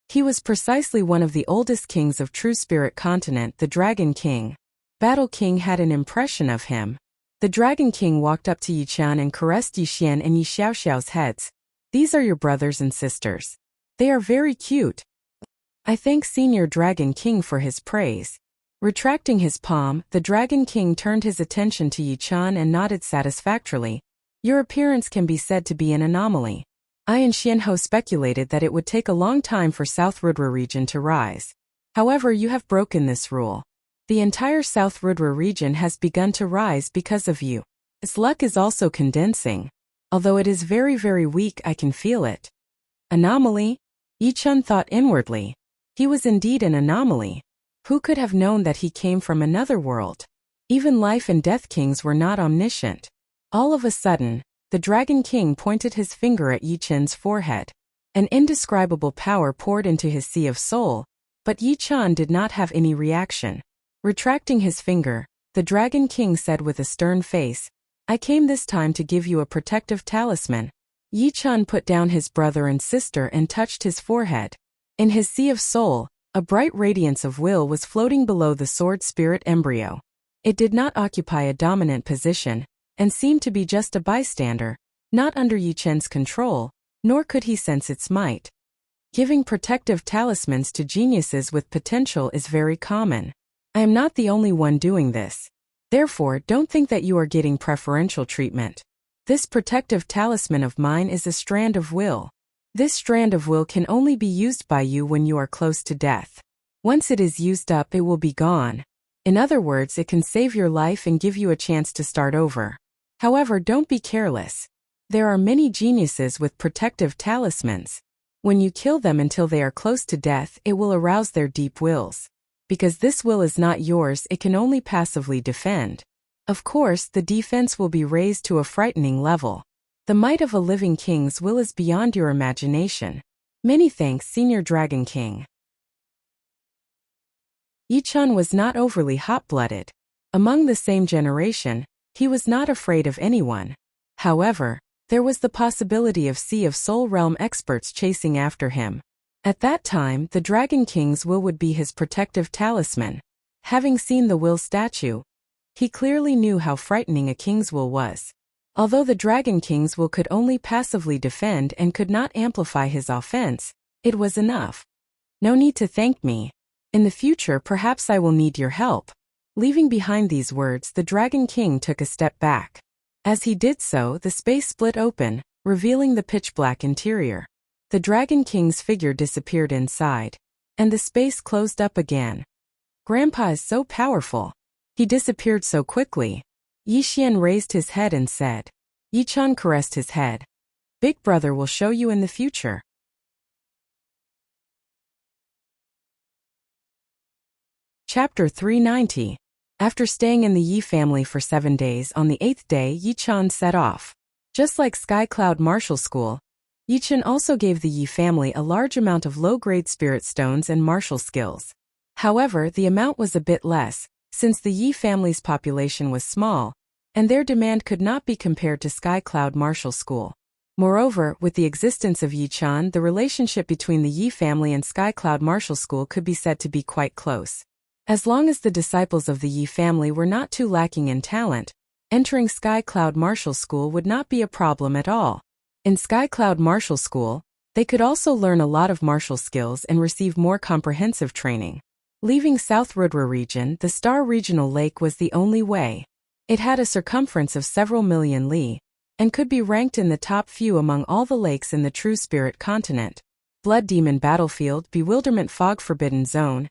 He was precisely one of the oldest kings of True Spirit Continent, the Dragon King. Battle King had an impression of him. The Dragon King walked up to Yi Chan and caressed Yi Xian and Yi Xiaoxiao's heads. "These are your brothers and sisters. They are very cute." I thank Senior Dragon King for his praise. Retracting his palm, the Dragon King turned his attention to Yi Chan and nodded satisfactorily. "Your appearance can be said to be an anomaly. I and Xianhou speculated that it would take a long time for South Rudra region to rise. However, you have broken this rule. The entire South Rudra region has begun to rise because of you. Its luck is also condensing. Although it is very, very weak, I can feel it." Anomaly? Yi Chan thought inwardly. He was indeed an anomaly. Who could have known that he came from another world? Even life and death kings were not omniscient. All of a sudden, the Dragon King pointed his finger at Yi Chen's forehead. An indescribable power poured into his sea of soul, but Yi Chan did not have any reaction. Retracting his finger, the Dragon King said with a stern face, "I came this time to give you a protective talisman." Yi Chan put down his brother and sister and touched his forehead. In his sea of soul, a bright radiance of will was floating below the sword spirit embryo. It did not occupy a dominant position, and seemed to be just a bystander, not under Yi Chen's control, nor could he sense its might. Giving protective talismans to geniuses with potential is very common. I am not the only one doing this. Therefore, don't think that you are getting preferential treatment. This protective talisman of mine is a strand of will. This strand of will can only be used by you when you are close to death. Once it is used up, it will be gone. In other words, it can save your life and give you a chance to start over. However, don't be careless. There are many geniuses with protective talismans. When you kill them until they are close to death, it will arouse their deep wills. Because this will is not yours, it can only passively defend. Of course, the defense will be raised to a frightening level. The might of a living king's will is beyond your imagination. Many thanks, Senior Dragon King. Yichun was not overly hot-blooded. Among the same generation, he was not afraid of anyone. However, there was the possibility of Sea of Soul Realm experts chasing after him. At that time, the Dragon King's will would be his protective talisman. Having seen the will statue, he clearly knew how frightening a king's will was. Although the Dragon King's will could only passively defend and could not amplify his offense, it was enough. No need to thank me. In the future perhaps I will need your help. Leaving behind these words, the Dragon King took a step back. As he did so, the space split open, revealing the pitch-black interior. The Dragon King's figure disappeared inside, and the space closed up again. Grandpa is so powerful. He disappeared so quickly. Yixian raised his head and said. Yichun caressed his head. Big brother will show you in the future. Chapter 390. After staying in the Yi family for 7 days, on the 8th day Yichun set off. Just like Sky Cloud Martial School, Yichun also gave the Yi family a large amount of low-grade spirit stones and martial skills. However, the amount was a bit less, since the Yi family's population was small, and their demand could not be compared to Sky Cloud Martial School. Moreover, with the existence of Yichun, the relationship between the Yi family and Sky Cloud Martial School could be said to be quite close. As long as the disciples of the Yi family were not too lacking in talent, entering Sky Cloud Martial School would not be a problem at all. In Sky Cloud Martial School, they could also learn a lot of martial skills and receive more comprehensive training. Leaving South Rudra region, the Star Regional Lake was the only way. It had a circumference of several million li, and could be ranked in the top few among all the lakes in the True Spirit continent. Blood Demon Battlefield, Bewilderment Fog Forbidden Zone,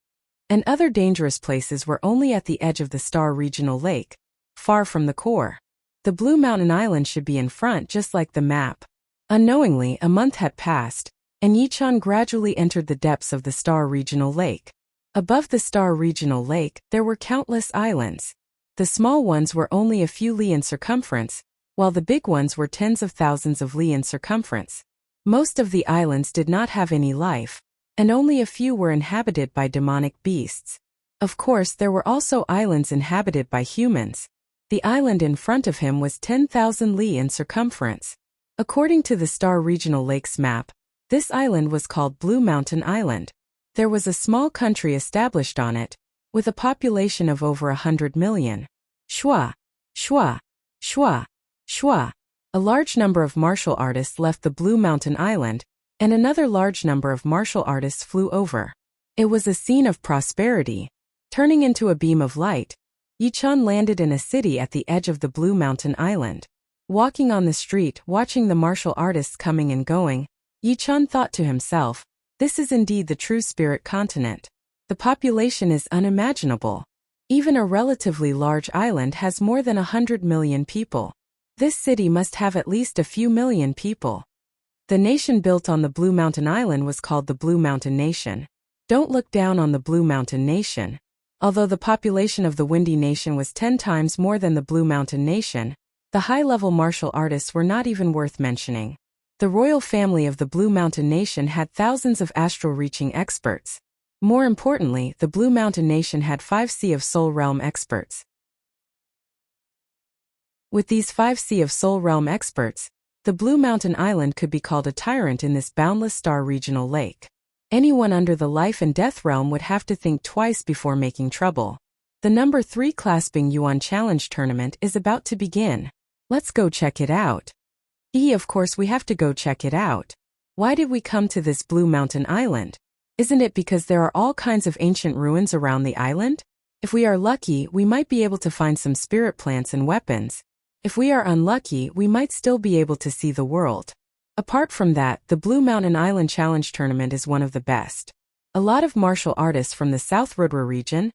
and other dangerous places were only at the edge of the Star Regional Lake, far from the core. The Blue Mountain Island should be in front just like the map. Unknowingly, a month had passed, and Yichun gradually entered the depths of the Star Regional Lake. Above the Star Regional Lake, there were countless islands. The small ones were only a few li in circumference, while the big ones were tens of thousands of li in circumference. Most of the islands did not have any life, and only a few were inhabited by demonic beasts. Of course, there were also islands inhabited by humans. The island in front of him was 10,000 li in circumference. According to the Star Regional Lakes map, this island was called Blue Mountain Island. There was a small country established on it, with a population of over 100 million. Shua, shua, shua, shua. A large number of martial artists left the Blue Mountain Island, and another large number of martial artists flew over. It was a scene of prosperity. Turning into a beam of light, Yichun landed in a city at the edge of the Blue Mountain Island. Walking on the street, watching the martial artists coming and going, Yichun thought to himself, this is indeed the True Spirit continent. The population is unimaginable. Even a relatively large island has more than 100 million people. This city must have at least a few million people. The nation built on the Blue Mountain Island was called the Blue Mountain Nation. Don't look down on the Blue Mountain Nation. Although the population of the Windy Nation was 10 times more than the Blue Mountain Nation, the high-level martial artists were not even worth mentioning. The royal family of the Blue Mountain Nation had thousands of astral-reaching experts. More importantly, the Blue Mountain Nation had 5 Sea of Soul Realm experts. With these 5 Sea of Soul Realm experts, the Blue Mountain Island could be called a tyrant in this boundless Star Regional Lake. Anyone under the life and death realm would have to think twice before making trouble. The number 3 Clasping Yuan Challenge tournament is about to begin. Let's go check it out. Of course we have to go check it out. Why did we come to this Blue Mountain Island? Isn't it because there are all kinds of ancient ruins around the island? If we are lucky, we might be able to find some spirit plants and weapons. If we are unlucky, we might still be able to see the world. Apart from that, the Blue Mountain Island Challenge tournament is one of the best. A lot of martial artists from the South Rudra region,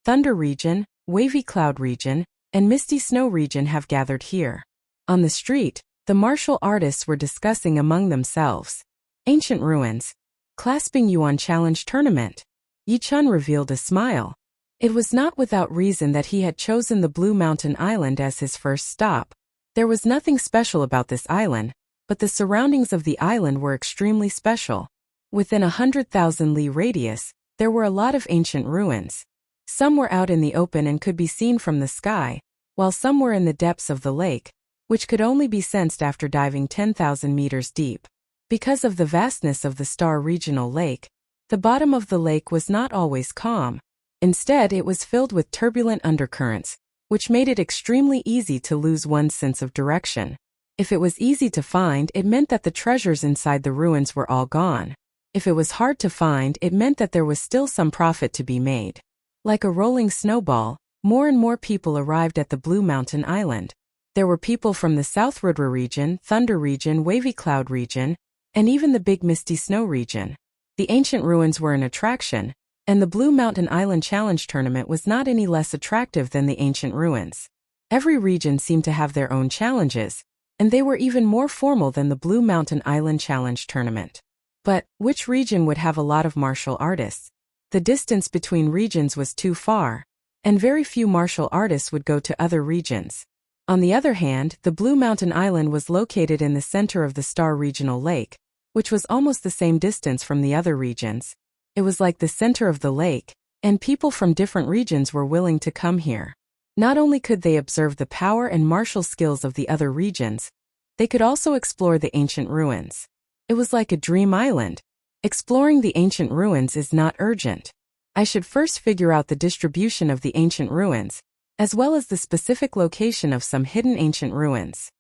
Thunder region, Wavy Cloud region, and Misty Snow region have gathered here. On the street, the martial artists were discussing among themselves. Ancient ruins. Clasping Yuan Challenge tournament. Yichun revealed a smile. It was not without reason that he had chosen the Blue Mountain Island as his first stop. There was nothing special about this island, but the surroundings of the island were extremely special. Within 100,000 li radius, there were a lot of ancient ruins. Some were out in the open and could be seen from the sky, while some were in the depths of the lake, which could only be sensed after diving 10,000 meters deep. Because of the vastness of the Star Regional Lake, the bottom of the lake was not always calm. Instead, it was filled with turbulent undercurrents, which made it extremely easy to lose one's sense of direction. If it was easy to find, it meant that the treasures inside the ruins were all gone. If it was hard to find, it meant that there was still some profit to be made. Like a rolling snowball, more and more people arrived at the Blue Mountain Island. There were people from the South Rudra region, Thunder region, Wavy Cloud region, and even the Big Misty Snow region. The ancient ruins were an attraction, and the Blue Mountain Island Challenge Tournament was not any less attractive than the ancient ruins. Every region seemed to have their own challenges, and they were even more formal than the Blue Mountain Island Challenge Tournament. But, which region would have a lot of martial artists? The distance between regions was too far, and very few martial artists would go to other regions. On the other hand, the Blue Mountain Island was located in the center of the Star Regional Lake, which was almost the same distance from the other regions. It was like the center of the lake, and people from different regions were willing to come here. Not only could they observe the power and martial skills of the other regions, they could also explore the ancient ruins. It was like a dream island. Exploring the ancient ruins is not urgent. I should first figure out the distribution of the ancient ruins, as well as the specific location of some hidden ancient ruins.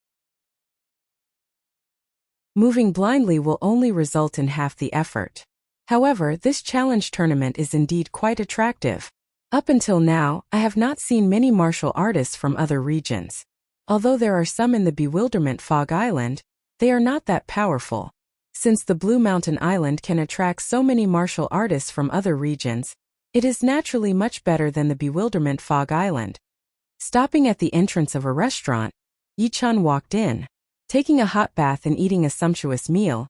Moving blindly will only result in half the effort. However, this challenge tournament is indeed quite attractive. Up until now, I have not seen many martial artists from other regions. Although there are some in the Bewilderment Fog Island, they are not that powerful. Since the Blue Mountain Island can attract so many martial artists from other regions, it is naturally much better than the Bewilderment Fog Island. Stopping at the entrance of a restaurant, Yi-chan walked in. Taking a hot bath and eating a sumptuous meal,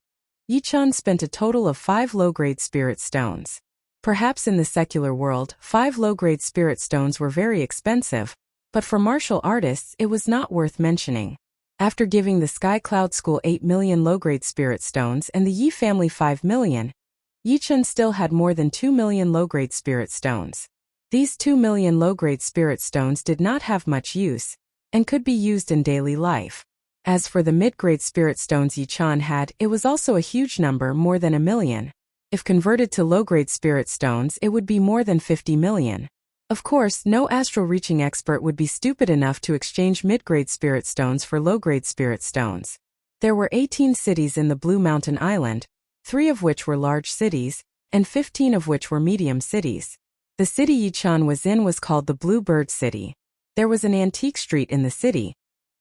Yi-chan spent a total of 5 low-grade spirit stones. Perhaps in the secular world, 5 low-grade spirit stones were very expensive, but for martial artists it was not worth mentioning. After giving the Sky Cloud School 8 million low-grade spirit stones and the Yi family 5 million, Yi-chan still had more than 2 million low-grade spirit stones. These 2 million low-grade spirit stones did not have much use, and could be used in daily life. As for the mid-grade spirit stones Yi-chan had, it was also a huge number, more than 1 million. If converted to low-grade spirit stones, it would be more than 50 million. Of course, no astral reaching expert would be stupid enough to exchange mid-grade spirit stones for low-grade spirit stones. There were 18 cities in the Blue Mountain Island, 3 of which were large cities, and 15 of which were medium cities. The city Yi-chan was in was called the Blue Bird City. There was an antique street in the city,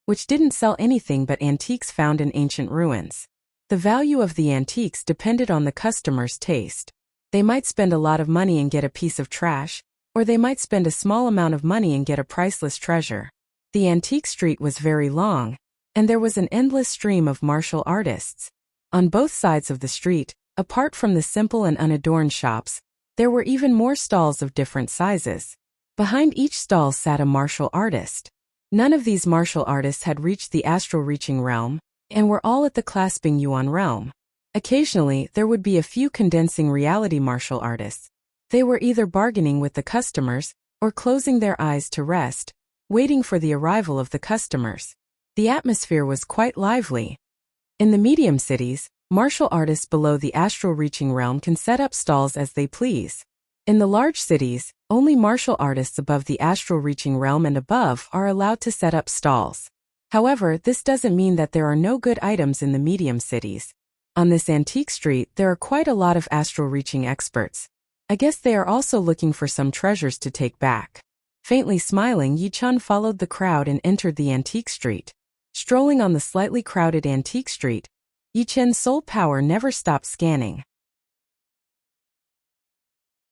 which didn't sell anything but antiques found in ancient ruins. The value of the antiques depended on the customer's taste. They might spend a lot of money and get a piece of trash, or they might spend a small amount of money and get a priceless treasure. The antique street was very long, and there was an endless stream of martial artists. On both sides of the street, apart from the simple and unadorned shops, there were even more stalls of different sizes. Behind each stall sat a martial artist. None of these martial artists had reached the astral reaching realm, and were all at the clasping yuan realm. Occasionally, there would be a few condensing reality martial artists. They were either bargaining with the customers, or closing their eyes to rest, waiting for the arrival of the customers. The atmosphere was quite lively. In the medium cities, martial artists below the astral reaching realm can set up stalls as they please. In the large cities, only martial artists above the astral reaching realm and above are allowed to set up stalls. However, this doesn't mean that there are no good items in the medium cities. On this antique street, there are quite a lot of astral reaching experts. I guess they are also looking for some treasures to take back. Faintly smiling, Yi-chan followed the crowd and entered the antique street. Strolling on the slightly crowded antique street, Yi-chan's soul power never stopped scanning.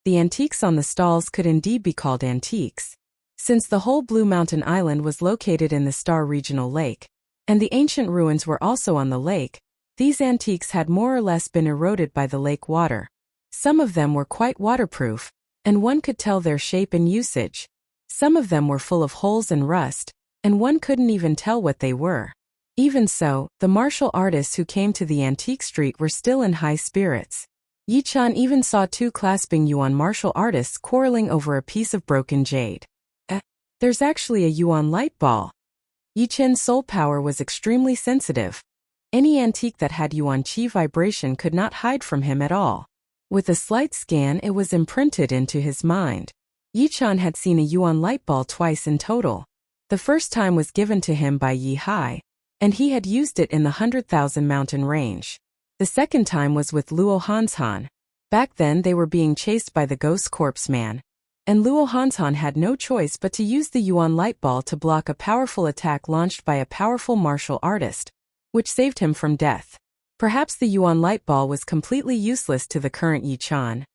The antiques on the stalls could indeed be called antiques. Since the whole Blue Mountain Island was located in the Star Regional Lake, and the ancient ruins were also on the lake, these antiques had more or less been eroded by the lake water. Some of them were quite waterproof, and one could tell their shape and usage. Some of them were full of holes and rust, and one couldn't even tell what they were. Even so, the martial artists who came to the antique street were still in high spirits. Yi-chan even saw two clasping yuan martial artists quarreling over a piece of broken jade. There's actually a yuan light ball. Yi-chan's soul power was extremely sensitive. Any antique that had yuan qi vibration could not hide from him at all. With a slight scan, it was imprinted into his mind. Yi-chan had seen a yuan light ball twice in total. The first time was given to him by Yi Hai, and he had used it in the 100,000 mountain range. The second time was with Luo Hanshan. Back then they were being chased by the ghost corpse man, and Luo Hanshan had no choice but to use the yuan light ball to block a powerful attack launched by a powerful martial artist, which saved him from death. Perhaps the yuan light ball was completely useless to the current Yi-chan,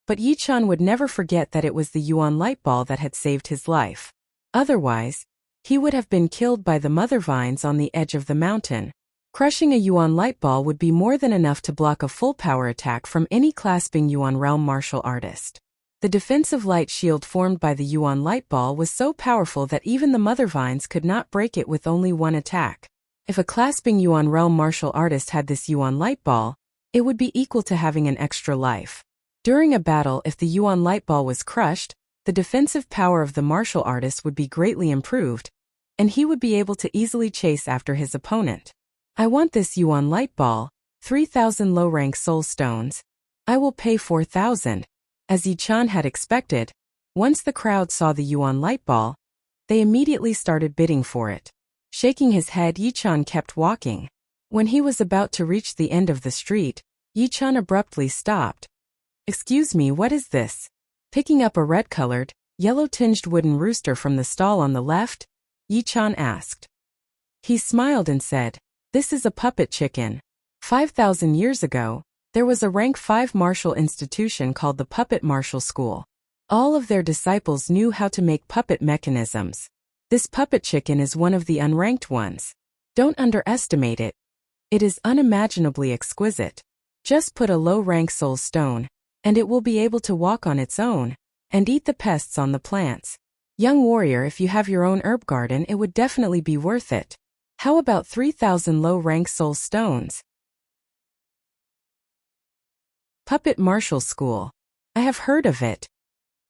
but Yi-chan would never forget that it was the yuan light ball that had saved his life. Otherwise, he would have been killed by the mother vines on the edge of the mountain. Crushing a yuan light ball would be more than enough to block a full power attack from any clasping yuan realm martial artist. The defensive light shield formed by the yuan light ball was so powerful that even the mother vines could not break it with only one attack. If a clasping yuan realm martial artist had this yuan light ball, it would be equal to having an extra life. During a battle, if the yuan light ball was crushed, the defensive power of the martial artist would be greatly improved, and he would be able to easily chase after his opponent. I want this yuan light ball, 3,000 low-rank soul stones. I will pay 4,000. As Yi-chan had expected, once the crowd saw the yuan light ball, they immediately started bidding for it. Shaking his head, Yi-chan kept walking. When he was about to reach the end of the street, Yi-chan abruptly stopped. "Excuse me, what is this?" Picking up a red-colored, yellow-tinged wooden rooster from the stall on the left, Yi-chan asked. He smiled and said, "This is a puppet chicken. 5,000 years ago, there was a rank 5 martial institution called the Puppet Martial School. All of their disciples knew how to make puppet mechanisms. This puppet chicken is one of the unranked ones. Don't underestimate it. It is unimaginably exquisite. Just put a low-rank soul stone, and it will be able to walk on its own, and eat the pests on the plants. Young warrior, if you have your own herb garden, it would definitely be worth it. How about 3,000 low-rank soul stones?" Puppet Martial School. I have heard of it.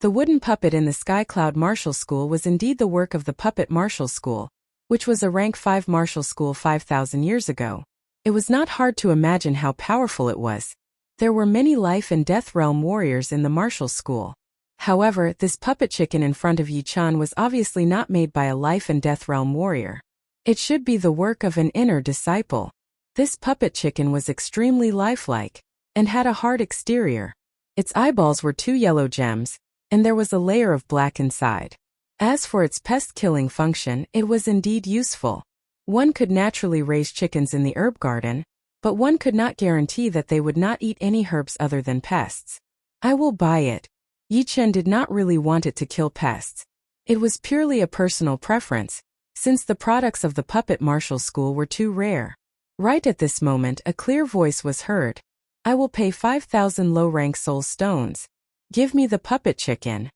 The wooden puppet in the Sky Cloud Martial School was indeed the work of the Puppet Martial School, which was a rank 5 martial school 5,000 years ago. It was not hard to imagine how powerful it was. There were many life and death realm warriors in the martial school. However, this puppet chicken in front of Yi-chan was obviously not made by a life and death realm warrior. It should be the work of an inner disciple. This puppet chicken was extremely lifelike, and had a hard exterior. Its eyeballs were 2 yellow gems, and there was a layer of black inside. As for its pest-killing function, it was indeed useful. One could naturally raise chickens in the herb garden, but one could not guarantee that they would not eat any herbs other than pests. I will buy it. Yi-chan did not really want it to kill pests. It was purely a personal preference, since the products of the Puppet Martial School were too rare. Right at this moment, a clear voice was heard. "I will pay 5,000 low-rank soul stones. Give me the puppet chicken."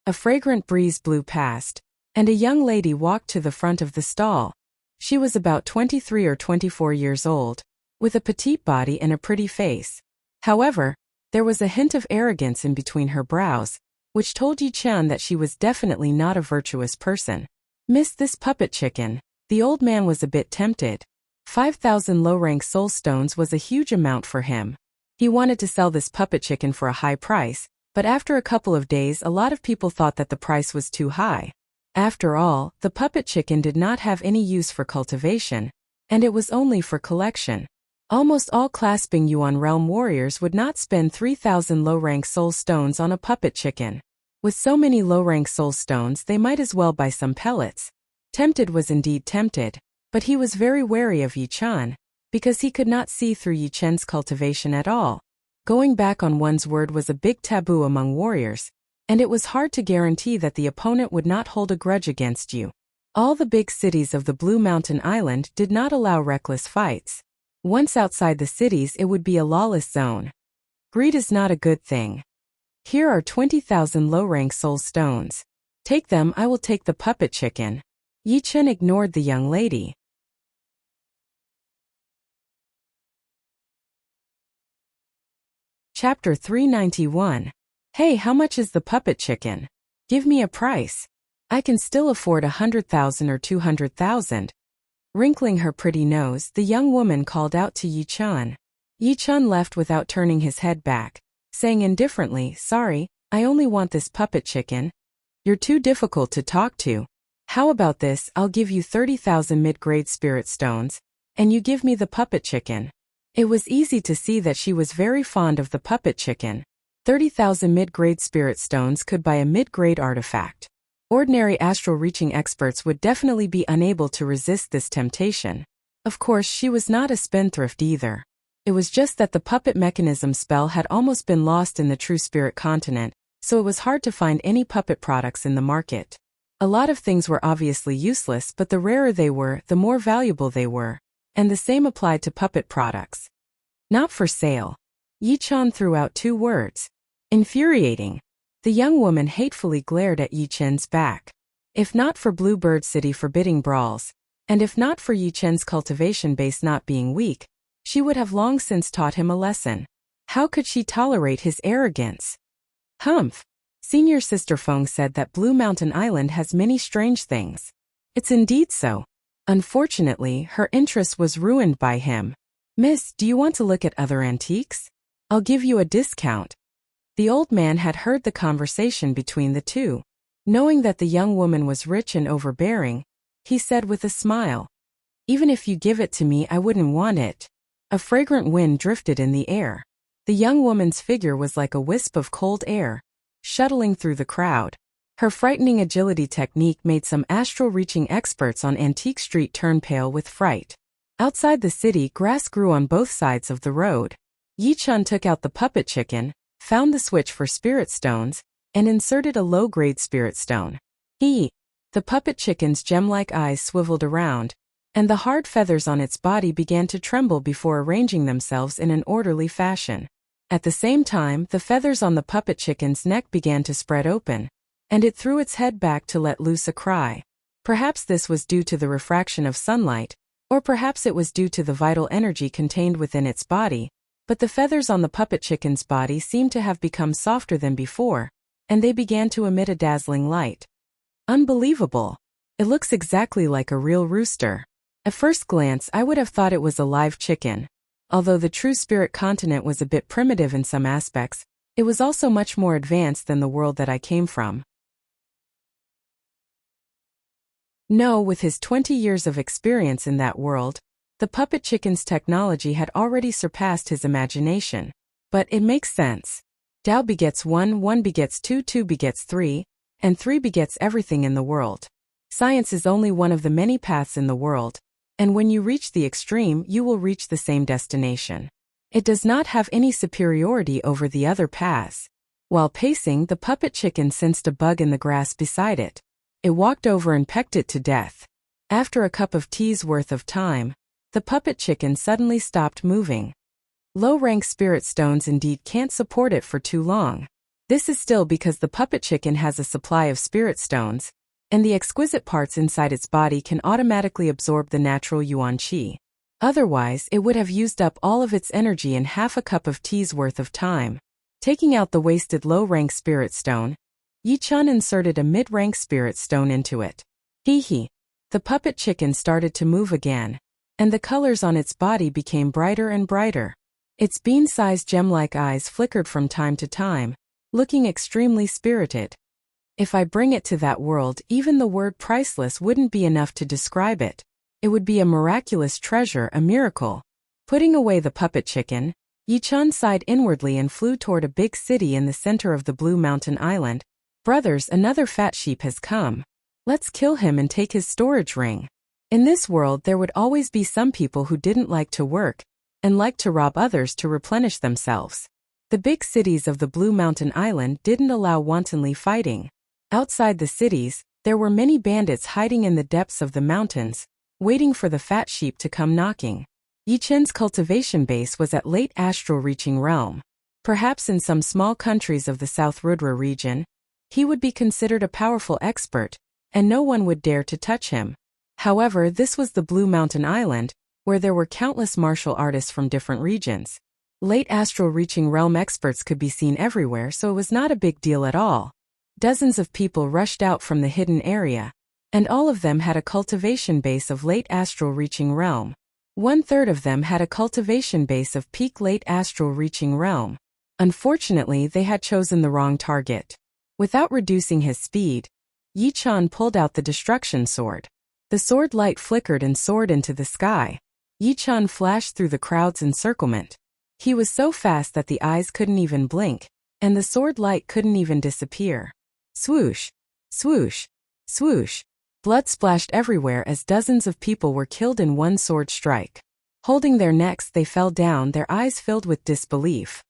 A fragrant breeze blew past, and a young lady walked to the front of the stall. She was about 23 or 24 years old, with a petite body and a pretty face. However, there was a hint of arrogance in between her brows, which told Yi-chan that she was definitely not a virtuous person. "Miss, this puppet chicken." The old man was a bit tempted. 5,000 low-rank soul stones was a huge amount for him. He wanted to sell this puppet chicken for a high price, but after a couple of days a lot of people thought that the price was too high. After all, the puppet chicken did not have any use for cultivation, and it was only for collection. Almost all clasping yuan realm warriors would not spend 3,000 low-rank soul stones on a puppet chicken. With so many low-rank soul stones, they might as well buy some pellets. Tempted was indeed tempted, but he was very wary of Yi-chan, because he could not see through Yi-chan's cultivation at all. Going back on one's word was a big taboo among warriors, and it was hard to guarantee that the opponent would not hold a grudge against you. All the big cities of the Blue Mountain Island did not allow reckless fights. Once outside the cities, it would be a lawless zone. Greed is not a good thing. Here are 20,000 low-rank soul stones. Take them. I will take the puppet chicken. Yi Chen ignored the young lady. Chapter 391. Hey, how much is the puppet chicken? Give me a price. I can still afford 100,000 or 200,000. Wrinkling her pretty nose, the young woman called out to Yi Chen. Yi Chen left without turning his head back, saying indifferently, sorry, I only want this puppet chicken. You're too difficult to talk to. How about this, I'll give you 30,000 mid-grade spirit stones, and you give me the puppet chicken. It was easy to see that she was very fond of the puppet chicken. 30,000 mid-grade spirit stones could buy a mid-grade artifact. Ordinary astral reaching experts would definitely be unable to resist this temptation. Of course, she was not a spendthrift either. It was just that the puppet mechanism spell had almost been lost in the true spirit continent, so it was hard to find any puppet products in the market. A lot of things were obviously useless, but the rarer they were, the more valuable they were. And the same applied to puppet products. Not for sale. Yi Chen threw out 2 words. Infuriating. The young woman hatefully glared at Yi Chen's back. If not for Bluebird City forbidding brawls, and if not for Yi Chen's cultivation base not being weak, she would have long since taught him a lesson. How could she tolerate his arrogance? Humph. Senior Sister Feng said that Blue Mountain Island has many strange things. It's indeed so. Unfortunately, her interest was ruined by him. Miss, do you want to look at other antiques? I'll give you a discount. The old man had heard the conversation between the two. Knowing that the young woman was rich and overbearing, he said with a smile, even if you give it to me, I wouldn't want it. A fragrant wind drifted in the air. The young woman's figure was like a wisp of cold air, shuttling through the crowd. Her frightening agility technique made some astral-reaching experts on Antique Street turn pale with fright. Outside the city, grass grew on both sides of the road. Yi Chen took out the puppet chicken, found the switch for spirit stones, and inserted a low-grade spirit stone. The puppet chicken's gem-like eyes swiveled around, and the hard feathers on its body began to tremble before arranging themselves in an orderly fashion. At the same time, the feathers on the puppet chicken's neck began to spread open, and it threw its head back to let loose a cry. Perhaps this was due to the refraction of sunlight, or perhaps it was due to the vital energy contained within its body, but the feathers on the puppet chicken's body seemed to have become softer than before, and they began to emit a dazzling light. Unbelievable! It looks exactly like a real rooster. At first glance, I would have thought it was a live chicken. Although the true spirit continent was a bit primitive in some aspects, it was also much more advanced than the world that I came from. No, with his 20 years of experience in that world, the puppet chicken's technology had already surpassed his imagination. But it makes sense. Tao begets 1, 1 begets 2, 2 begets 3, and 3 begets everything in the world. Science is only one of the many paths in the world, and when you reach the extreme, you will reach the same destination. It does not have any superiority over the other paths. While pacing, the puppet chicken sensed a bug in the grass beside it. It walked over and pecked it to death. After a cup of tea's worth of time, the puppet chicken suddenly stopped moving. Low-rank spirit stones indeed can't support it for too long. This is still because the puppet chicken has a supply of spirit stones, and the exquisite parts inside its body can automatically absorb the natural yuan qi. Otherwise, it would have used up all of its energy in half a cup of tea's worth of time. Taking out the wasted low-rank spirit stone, Yi Chen inserted a mid-rank spirit stone into it. The puppet chicken started to move again, and the colors on its body became brighter and brighter. Its bean-sized gem-like eyes flickered from time to time, looking extremely spirited. If I bring it to that world, even the word priceless wouldn't be enough to describe it. It would be a miraculous treasure, a miracle. Putting away the puppet chicken, Yi Chen sighed inwardly and flew toward a big city in the center of the Blue Mountain Island. Brothers, another fat sheep has come. Let's kill him and take his storage ring. In this world, there would always be some people who didn't like to work, and liked to rob others to replenish themselves. The big cities of the Blue Mountain Island didn't allow wantonly fighting. Outside the cities, there were many bandits hiding in the depths of the mountains, waiting for the fat sheep to come knocking. Yi Chen's cultivation base was at late astral reaching realm. Perhaps in some small countries of the South Rudra region, he would be considered a powerful expert, and no one would dare to touch him. However, this was the Blue Mountain Island, where there were countless martial artists from different regions. Late astral reaching realm experts could be seen everywhere, so it was not a big deal at all. Dozens of people rushed out from the hidden area, and all of them had a cultivation base of late astral reaching realm. 1/3 of them had a cultivation base of peak late astral reaching realm. Unfortunately, they had chosen the wrong target. Without reducing his speed, Yi Chan pulled out the destruction sword. The sword light flickered and soared into the sky. Yi Chan flashed through the crowd's encirclement. He was so fast that the eyes couldn't even blink, and the sword light couldn't even disappear. Swoosh! Swoosh! Swoosh! Blood splashed everywhere as dozens of people were killed in one sword strike. Holding their necks, they fell down, their eyes filled with disbelief.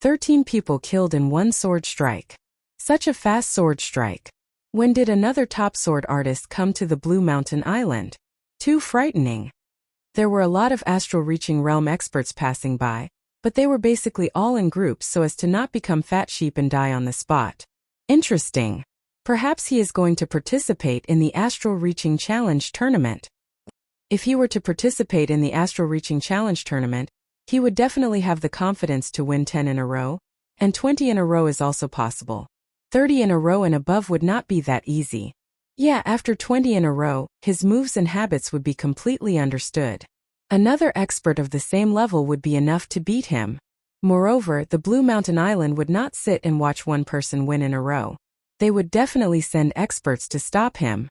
13 people killed in one sword strike. Such a fast sword strike. When did another top sword artist come to the Blue Mountain Island? Too frightening. There were a lot of astral reaching realm experts passing by, but they were basically all in groups so as to not become fat sheep and die on the spot. Interesting. Perhaps he is going to participate in the Astral Reaching Challenge tournament. If he were to participate in the Astral Reaching Challenge tournament, he would definitely have the confidence to win 10 in a row, and 20 in a row is also possible. 30 in a row and above would not be that easy. Yeah, after 20 in a row, his moves and habits would be completely understood. Another expert of the same level would be enough to beat him. Moreover, the Blue Mountain Island would not sit and watch one person win in a row. They would definitely send experts to stop him.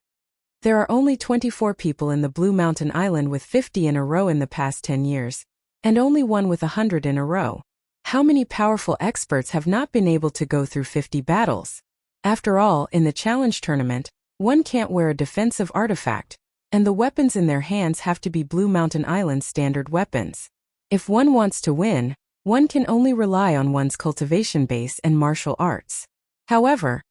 There are only 24 people in the Blue Mountain Island with 50 in a row in the past 10 years, and only one with 100 in a row. How many powerful experts have not been able to go through 50 battles? After all, in the challenge tournament, one can't wear a defensive artifact, and the weapons in their hands have to be Blue Mountain Island standard weapons. If one wants to win, one can only rely on one's cultivation base and martial arts. However,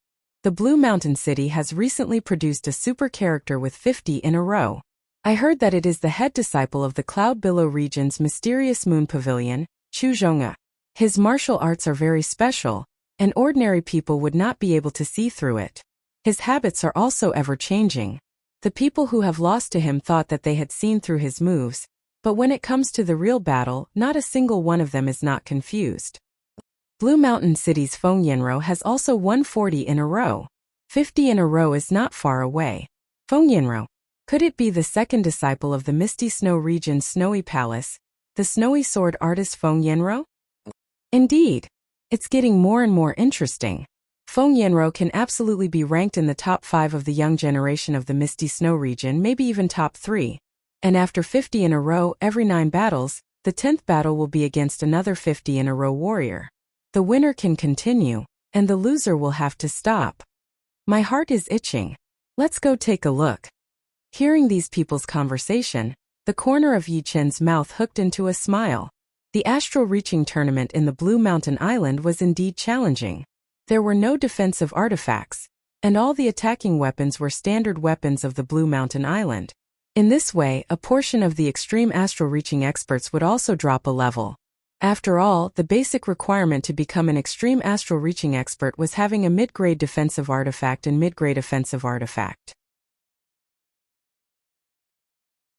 the Blue Mountain City has recently produced a super character with 50 in a row. I heard that it is the head disciple of the Cloud Billow region's mysterious moon pavilion, Chu Zhonga. His martial arts are very special, and ordinary people would not be able to see through it. His habits are also ever-changing. The people who have lost to him thought that they had seen through his moves, but when it comes to the real battle, not a single one of them is not confused. Blue Mountain City's Feng Yanro has also won 40 in a row. 50 in a row is not far away. Feng Yanro. Could it be the second disciple of the Misty Snow region's Snowy Palace, the snowy sword artist Feng Yanro? Indeed. It's getting more and more interesting. Feng Yanro can absolutely be ranked in the top 5 of the young generation of the Misty Snow region, maybe even top 3. And after 50 in a row every 9 battles, the 10th battle will be against another 50 in a row warrior. The winner can continue, and the loser will have to stop. My heart is itching. Let's go take a look. Hearing these people's conversation, the corner of Yi Chen's mouth hooked into a smile. The astral reaching tournament in the Blue Mountain Island was indeed challenging. There were no defensive artifacts, and all the attacking weapons were standard weapons of the Blue Mountain Island. In this way, a portion of the extreme astral reaching experts would also drop a level. After all, the basic requirement to become an extreme astral reaching expert was having a mid-grade defensive artifact and mid-grade offensive artifact.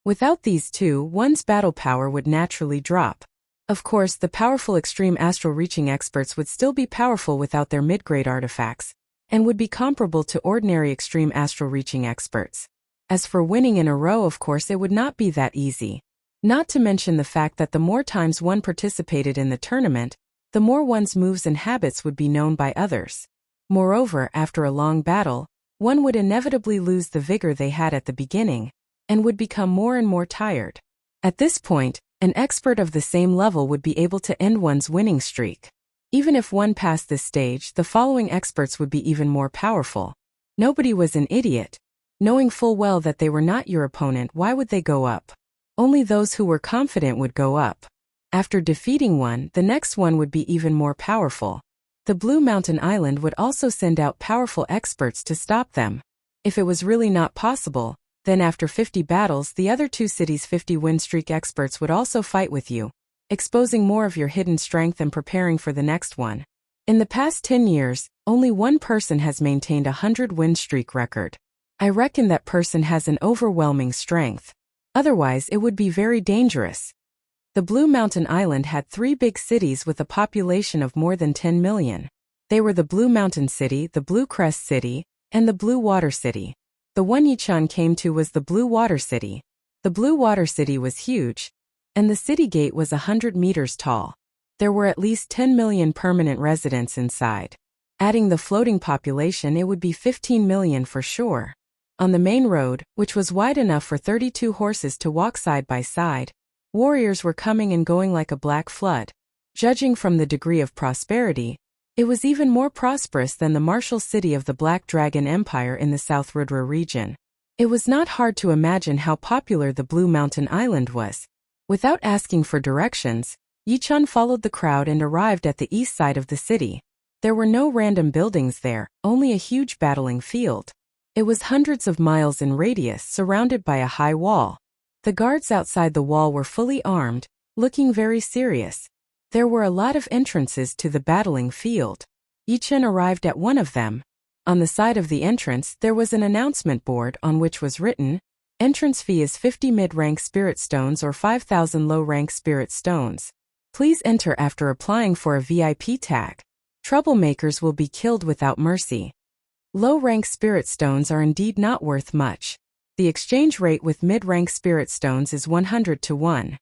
Without these two, one's battle power would naturally drop. Of course, the powerful extreme astral reaching experts would still be powerful without their mid-grade artifacts, and would be comparable to ordinary extreme astral reaching experts. As for winning in a row, of course it would not be that easy. Not to mention the fact that the more times one participated in the tournament, the more one's moves and habits would be known by others. Moreover, after a long battle, one would inevitably lose the vigor they had at the beginning, and would become more and more tired. At this point, an expert of the same level would be able to end one's winning streak. Even if one passed this stage, the following experts would be even more powerful. Nobody was an idiot. Knowing full well that they were not your opponent, why would they go up? Only those who were confident would go up. After defeating one, the next one would be even more powerful. The Blue Mountain Island would also send out powerful experts to stop them. If it was really not possible, then after 50 battles, the other two cities' 50 win streak experts would also fight with you, exposing more of your hidden strength and preparing for the next one. In the past 10 years, Only one person has maintained a 100-win streak record. I reckon that person has an overwhelming strength. Otherwise, it would be very dangerous. The Blue Mountain Island had 3 big cities with a population of more than 10 million. They were the Blue Mountain City, the Blue Crest City, and the Blue Water City. The one Yi-chan came to was the Blue Water City. The Blue Water City was huge, and the city gate was 100 meters tall. There were at least 10 million permanent residents inside. Adding the floating population, it would be 15 million for sure. On the main road, which was wide enough for 32 horses to walk side by side, warriors were coming and going like a black flood. Judging from the degree of prosperity, it was even more prosperous than the martial city of the Black Dragon Empire in the South Rudra region. It was not hard to imagine how popular the Blue Mountain Island was. Without asking for directions, Yi-chan followed the crowd and arrived at the east side of the city. There were no random buildings there, only a huge battling field. It was hundreds of miles in radius, surrounded by a high wall. The guards outside the wall were fully armed, looking very serious. There were a lot of entrances to the battling field. Yi-chan arrived at one of them. On the side of the entrance, there was an announcement board on which was written, "Entrance fee is 50 mid-rank spirit stones or 5,000 low-rank spirit stones. Please enter after applying for a VIP tag. Troublemakers will be killed without mercy." Low-rank spirit stones are indeed not worth much. The exchange rate with mid-rank spirit stones is 100 to 1.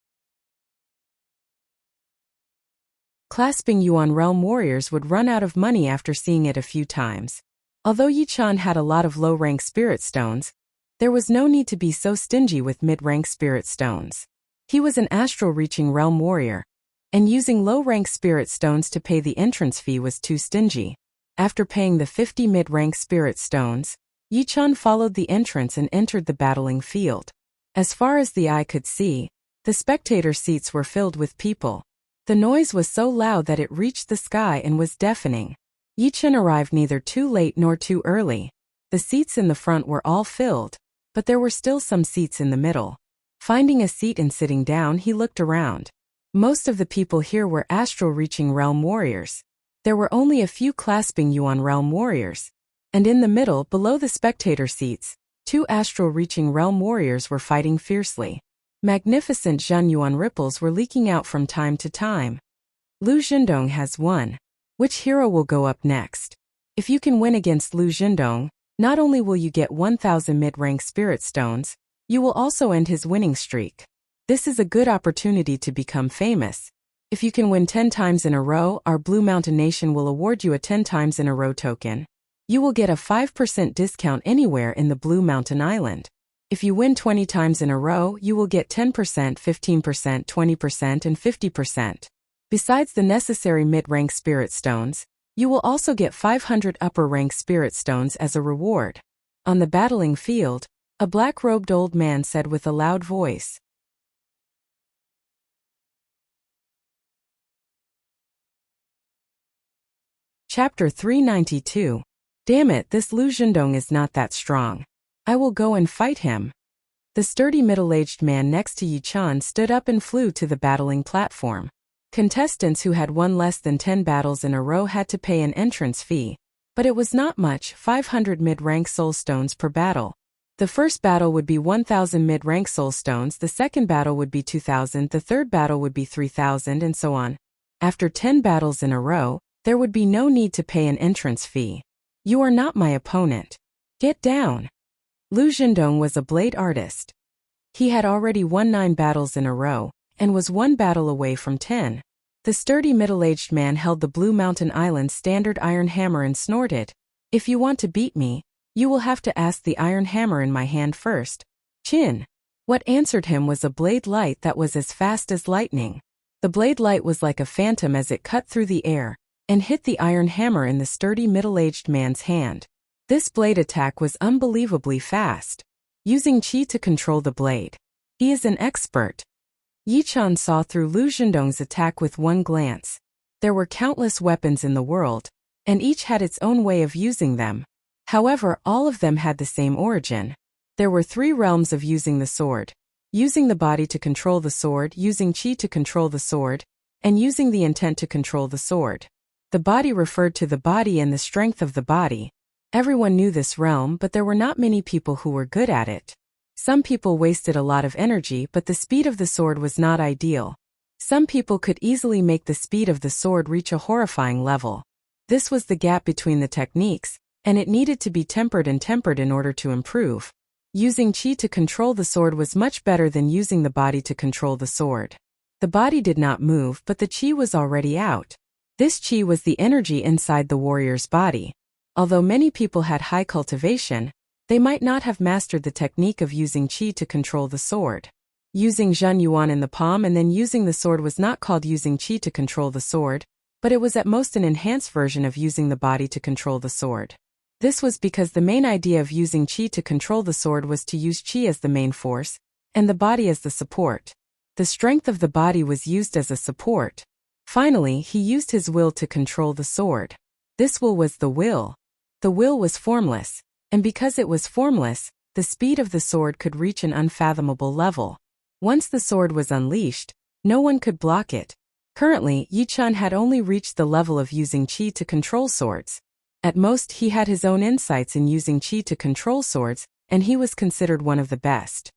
Clasping Yuan Realm warriors would run out of money after seeing it a few times. Although Yi-chan had a lot of low-rank spirit stones, there was no need to be so stingy with mid-rank spirit stones. He was an astral-reaching realm warrior, and using low-rank spirit stones to pay the entrance fee was too stingy. After paying the 50 mid-rank spirit stones, Yi-chan followed the entrance and entered the battling field. As far as the eye could see, the spectator seats were filled with people. The noise was so loud that it reached the sky and was deafening. Yi-chan arrived neither too late nor too early. The seats in the front were all filled, but there were still some seats in the middle. Finding a seat and sitting down, he looked around. Most of the people here were astral-reaching realm warriors. There were only a few clasping Yuan realm warriors. And in the middle, below the spectator seats, 2 astral-reaching realm warriors were fighting fiercely. Magnificent Zhen Yuan ripples were leaking out from time to time. Lu Xindong has won. Which hero will go up next? If you can win against Lu Xindong, not only will you get 1,000 mid-rank spirit stones, you will also end his winning streak. This is a good opportunity to become famous. If you can win 10 times in a row, our Blue Mountain Nation will award you a 10 times in a row token. You will get a 5% discount anywhere in the Blue Mountain Island. If you win 20 times in a row, you will get 10%, 15%, 20%, and 50%. Besides the necessary mid-rank spirit stones, you will also get 500 upper-rank spirit stones as a reward. On the battling field, a black-robed old man said with a loud voice. Chapter 392. Damn it, this Lu Xindong is not that strong. I will go and fight him. The sturdy middle-aged man next to Yi-chan stood up and flew to the battling platform. Contestants who had won less than 10 battles in a row had to pay an entrance fee, but it was not much, 500 mid-rank soul stones per battle. The first battle would be 1,000 mid-rank soul stones, the second battle would be 2,000, the third battle would be 3,000, and so on. After 10 battles in a row, there would be no need to pay an entrance fee. You are not my opponent. Get down. Lu Xindong was a blade artist. He had already won 9 battles in a row, and was 1 battle away from 10. The sturdy middle-aged man held the Blue Mountain Island standard iron hammer and snorted. If you want to beat me, you will have to ask the iron hammer in my hand first. Chin. What answered him was a blade light that was as fast as lightning. The blade light was like a phantom as it cut through the air, and hit the iron hammer in the sturdy middle-aged man's hand. This blade attack was unbelievably fast. Using chi to control the blade. He is an expert. Yi-chan saw through Lu Xindong's attack with one glance. There were countless weapons in the world, and each had its own way of using them. However, all of them had the same origin. There were 3 realms of using the sword. Using the body to control the sword, using chi to control the sword, and using the intent to control the sword. The body referred to the body and the strength of the body. Everyone knew this realm, but there were not many people who were good at it. Some people wasted a lot of energy, but the speed of the sword was not ideal. Some people could easily make the speed of the sword reach a horrifying level. This was the gap between the techniques, and it needed to be tempered in order to improve. Using chi to control the sword was much better than using the body to control the sword. The body did not move, but the chi was already out. This chi was the energy inside the warrior's body. Although many people had high cultivation, they might not have mastered the technique of using chi to control the sword. Using Zhen Yuan in the palm and then using the sword was not called using chi to control the sword, but it was at most an enhanced version of using the body to control the sword. This was because the main idea of using chi to control the sword was to use chi as the main force, and the body as the support. The strength of the body was used as a support. Finally, he used his will to control the sword. This will was the will. The will was formless, and because it was formless, the speed of the sword could reach an unfathomable level. Once the sword was unleashed, no one could block it. Currently, Yichun had only reached the level of using chi to control swords. At most, he had his own insights in using chi to control swords, and he was considered one of the best.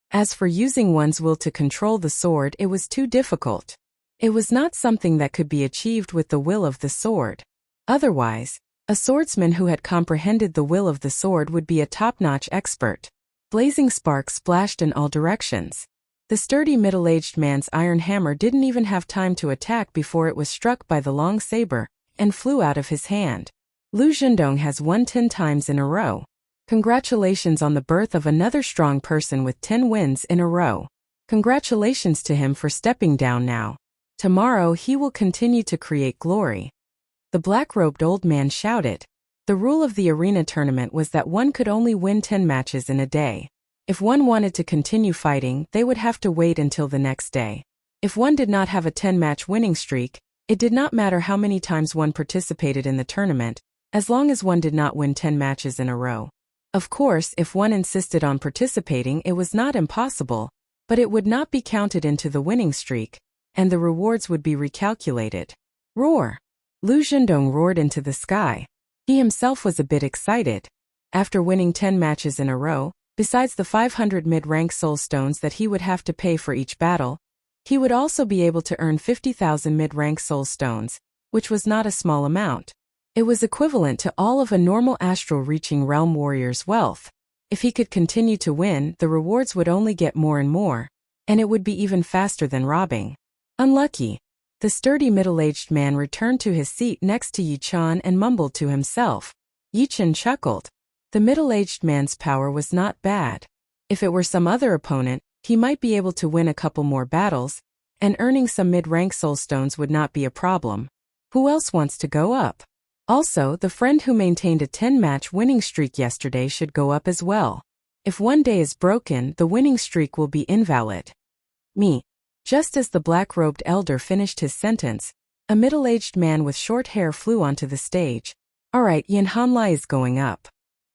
As for using one's will to control the sword, it was too difficult. It was not something that could be achieved with the will of the sword. Otherwise, a swordsman who had comprehended the will of the sword would be a top-notch expert. Blazing sparks splashed in all directions. The sturdy middle-aged man's iron hammer didn't even have time to attack before it was struck by the long saber, and flew out of his hand. Lu Zhendong has won 10 times in a row. Congratulations on the birth of another strong person with 10 wins in a row. Congratulations to him for stepping down now. Tomorrow he will continue to create glory. The black-robed old man shouted. The rule of the arena tournament was that one could only win 10 matches in a day. If one wanted to continue fighting, they would have to wait until the next day. If one did not have a 10-match winning streak, it did not matter how many times one participated in the tournament, as long as one did not win 10 matches in a row. Of course, if one insisted on participating, it was not impossible, but it would not be counted into the winning streak, and the rewards would be recalculated. Roar! Lu Zhendong roared into the sky. He himself was a bit excited. After winning 10 matches in a row, besides the 500 mid-rank soul stones that he would have to pay for each battle, he would also be able to earn 50,000 mid-rank soul stones, which was not a small amount. It was equivalent to all of a normal astral-reaching realm warrior's wealth. If he could continue to win, the rewards would only get more and more, and it would be even faster than robbing. Unlucky. The sturdy middle-aged man returned to his seat next to Yichun and mumbled to himself. Yichun chuckled. The middle-aged man's power was not bad. If it were some other opponent, he might be able to win a couple more battles, and earning some mid-rank soul stones would not be a problem. Who else wants to go up? Also, the friend who maintained a 10-match winning streak yesterday should go up as well. If one day is broken, the winning streak will be invalid. Me. Just as the black-robed elder finished his sentence, a middle-aged man with short hair flew onto the stage. Alright, Yin Hanlai is going up.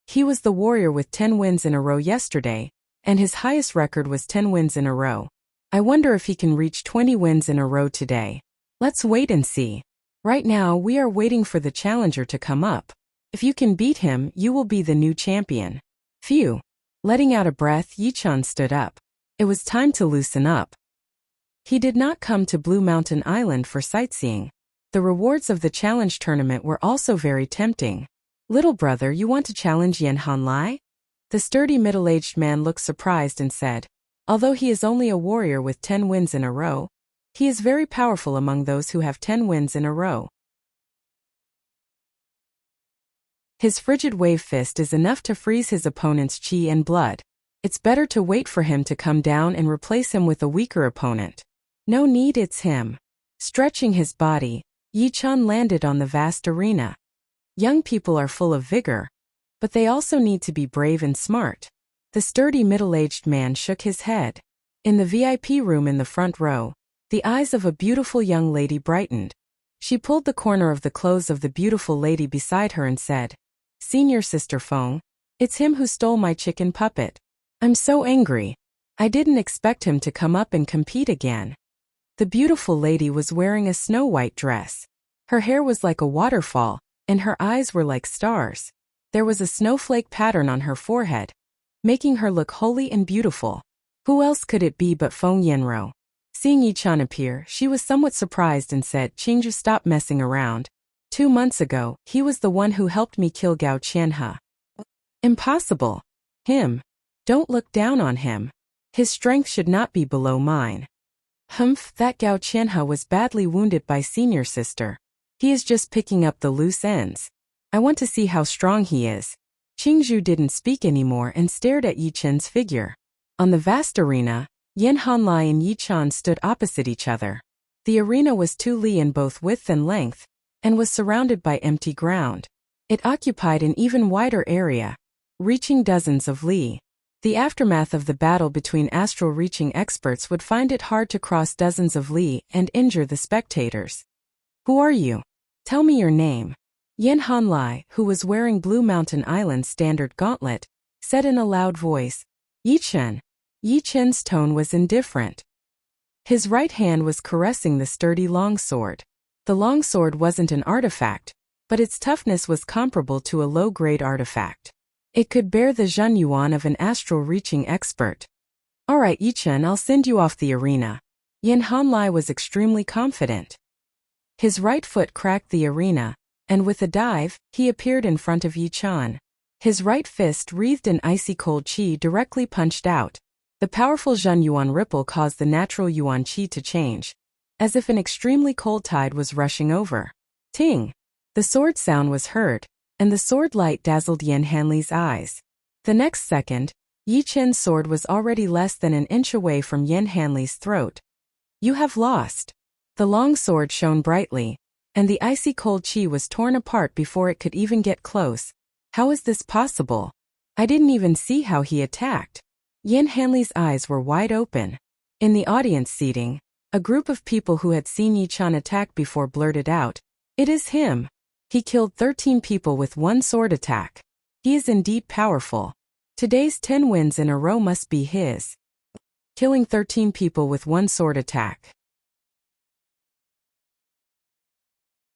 He was the warrior with 10 wins in a row yesterday, and his highest record was 10 wins in a row. I wonder if he can reach 20 wins in a row today. Let's wait and see. Right now, we are waiting for the challenger to come up. If you can beat him, you will be the new champion. Phew. Letting out a breath, Yichun stood up. It was time to loosen up. He did not come to Blue Mountain Island for sightseeing. The rewards of the challenge tournament were also very tempting. Little brother, you want to challenge Yin Hanlai? The sturdy middle-aged man looked surprised and said, although he is only a warrior with 10 wins in a row, he is very powerful among those who have 10 wins in a row. His frigid wave fist is enough to freeze his opponent's chi and blood. It's better to wait for him to come down and replace him with a weaker opponent. No need, it's him. Stretching his body, Yichun landed on the vast arena. Young people are full of vigor, but they also need to be brave and smart. The sturdy middle-aged man shook his head. In the VIP room in the front row, the eyes of a beautiful young lady brightened. She pulled the corner of the clothes of the beautiful lady beside her and said, Senior Sister Feng, it's him who stole my chicken puppet. I'm so angry. I didn't expect him to come up and compete again. The beautiful lady was wearing a snow-white dress. Her hair was like a waterfall, and her eyes were like stars. There was a snowflake pattern on her forehead, making her look holy and beautiful. Who else could it be but Feng Yanro? Seeing Yichan appear, she was somewhat surprised and said, "Qingju, stop messing around. 2 months ago, he was the one who helped me kill Gao Qianhe." "Impossible. Him. Don't look down on him. His strength should not be below mine." "Humph, that Gao Qianhe was badly wounded by senior sister. He is just picking up the loose ends. I want to see how strong he is." Qingju didn't speak anymore and stared at Yichan's figure. On the vast arena, Yan Hanlai and Yichan stood opposite each other. The arena was 2 li in both width and length, and was surrounded by empty ground. It occupied an even wider area, reaching dozens of li. The aftermath of the battle between astral-reaching experts would find it hard to cross dozens of li and injure the spectators. "Who are you? Tell me your name." Yan Hanlai, who was wearing Blue Mountain Island's standard gauntlet, said in a loud voice, "Yichen." Yichen's tone was indifferent. His right hand was caressing the sturdy longsword. The longsword wasn't an artifact, but its toughness was comparable to a low-grade artifact. It could bear the Zhen Yuan of an astral-reaching expert. "All right, Yichen, I'll send you off the arena." Yan Hanlai was extremely confident. His right foot cracked the arena, and with a dive, he appeared in front of Yichan. His right fist wreathed in icy cold qi directly punched out. The powerful Zhen Yuan ripple caused the natural Yuan qi to change, as if an extremely cold tide was rushing over. Ting! The sword sound was heard, and the sword light dazzled Yan Hanli's eyes. The next second, Yichen's sword was already less than an inch away from Yan Hanli's throat. "You have lost." The long sword shone brightly, and the icy cold qi was torn apart before it could even get close. "How is this possible? I didn't even see how he attacked." Yan Hanli's eyes were wide open. In the audience seating, a group of people who had seen Yichan attack before blurted out, "It is him. He killed 13 people with one sword attack. He is indeed powerful. Today's 10 wins in a row must be his." Killing 13 people with one sword attack.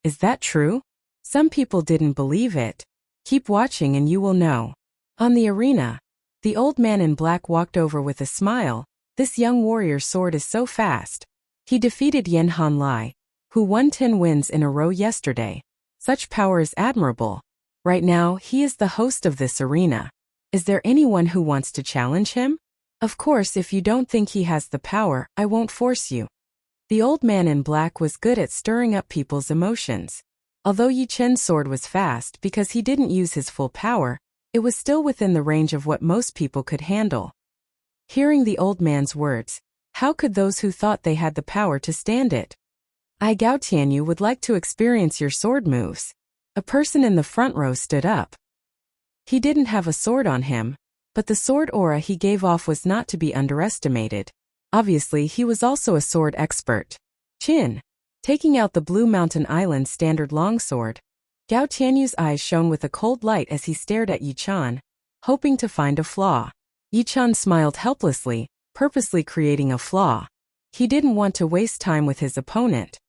Is that true? Some people didn't believe it. Keep watching and you will know. On the arena, the old man in black walked over with a smile. "This young warrior's sword is so fast. He defeated Yan Hanlai, who won 10 wins in a row yesterday. Such power is admirable. Right now, he is the host of this arena. Is there anyone who wants to challenge him? Of course, if you don't think he has the power, I won't force you." The old man in black was good at stirring up people's emotions. Although Yichen's sword was fast because he didn't use his full power, it was still within the range of what most people could handle. Hearing the old man's words, how could those who thought they had the power to stand it? "I, Gao Tianyu, would like to experience your sword moves." A person in the front row stood up. He didn't have a sword on him, but the sword aura he gave off was not to be underestimated. Obviously, he was also a sword expert. "Qin." Taking out the Blue Mountain Island standard longsword, Gao Tianyu's eyes shone with a cold light as he stared at Yichan, hoping to find a flaw. Yichan smiled helplessly, purposely creating a flaw. He didn't want to waste time with his opponent.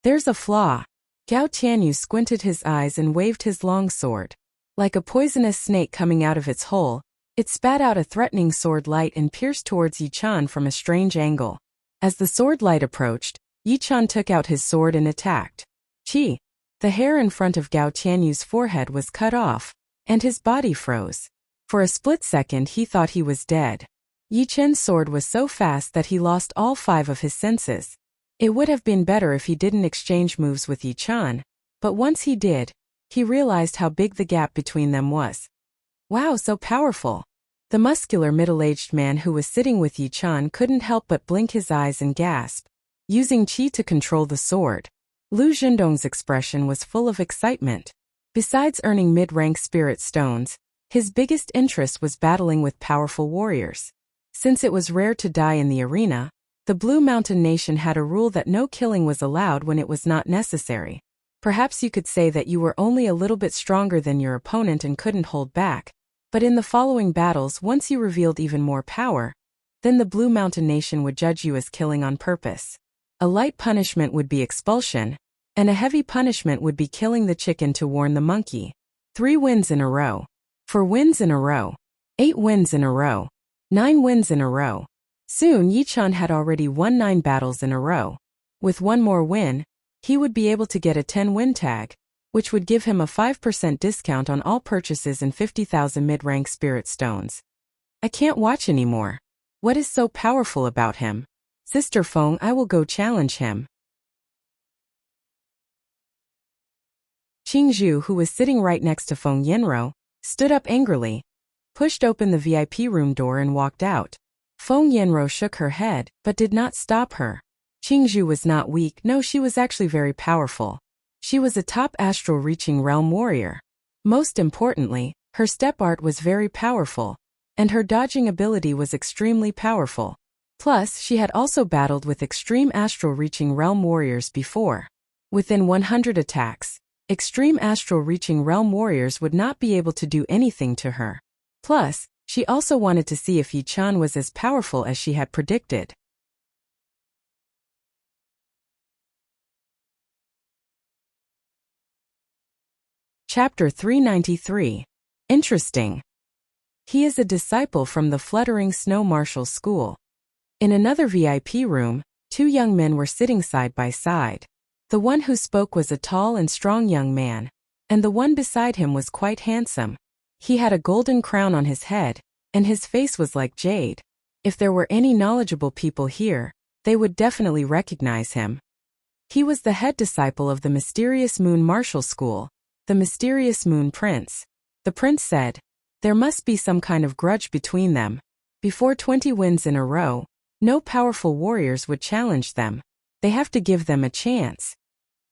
"There's a flaw." Gao Tianyu squinted his eyes and waved his longsword. Like a poisonous snake coming out of its hole, it spat out a threatening sword light and pierced towards Yichan from a strange angle. As the sword light approached, Yichan took out his sword and attacked. Qi! The hair in front of Gao Tianyu's forehead was cut off, and his body froze. For a split second he thought he was dead. Yichen's sword was so fast that he lost all 5 of his senses. It would have been better if he didn't exchange moves with Yichan, but once he did, he realized how big the gap between them was. Wow, so powerful! The muscular middle-aged man who was sitting with Yichan couldn't help but blink his eyes and gasp. Using qi to control the sword. Lu Zhendong's expression was full of excitement. Besides earning mid-rank spirit stones, his biggest interest was battling with powerful warriors. Since it was rare to die in the arena, the Blue Mountain Nation had a rule that no killing was allowed when it was not necessary. Perhaps you could say that you were only a little bit stronger than your opponent and couldn't hold back, but in the following battles, once you revealed even more power, then the Blue Mountain Nation would judge you as killing on purpose. A light punishment would be expulsion, and a heavy punishment would be killing the chicken to warn the monkey. 3 wins in a row. 4 wins in a row. 8 wins in a row. 9 wins in a row. Soon Yi-chan had already won 9 battles in a row. With one more win, he would be able to get a 10-win tag, which would give him a 5% discount on all purchases and 50,000 mid-rank spirit stones. I can't watch anymore. What is so powerful about him? Sister Feng, I will go challenge him. Qingzhu, who was sitting right next to Feng Yinro, stood up angrily, pushed open the VIP room door and walked out. Feng Yinro shook her head, but did not stop her. Qingzhu was not weak, no, she was actually very powerful. She was a top astral-reaching realm warrior. Most importantly, her step art was very powerful, and her dodging ability was extremely powerful. Plus, she had also battled with extreme astral-reaching realm warriors before. Within 100 attacks, extreme astral-reaching realm warriors would not be able to do anything to her. Plus, she also wanted to see if Yi-chan was as powerful as she had predicted. Chapter 393. Interesting. He is a disciple from the Fluttering Snow Martial School. In another VIP room, 2 young men were sitting side by side. The one who spoke was a tall and strong young man, and the one beside him was quite handsome. He had a golden crown on his head, and his face was like jade. If there were any knowledgeable people here, they would definitely recognize him. He was the head disciple of the Mysterious Moon Martial School, the Mysterious Moon Prince. The prince said, there must be some kind of grudge between them. Before 20 wins in a row, no powerful warriors would challenge them. They have to give them a chance.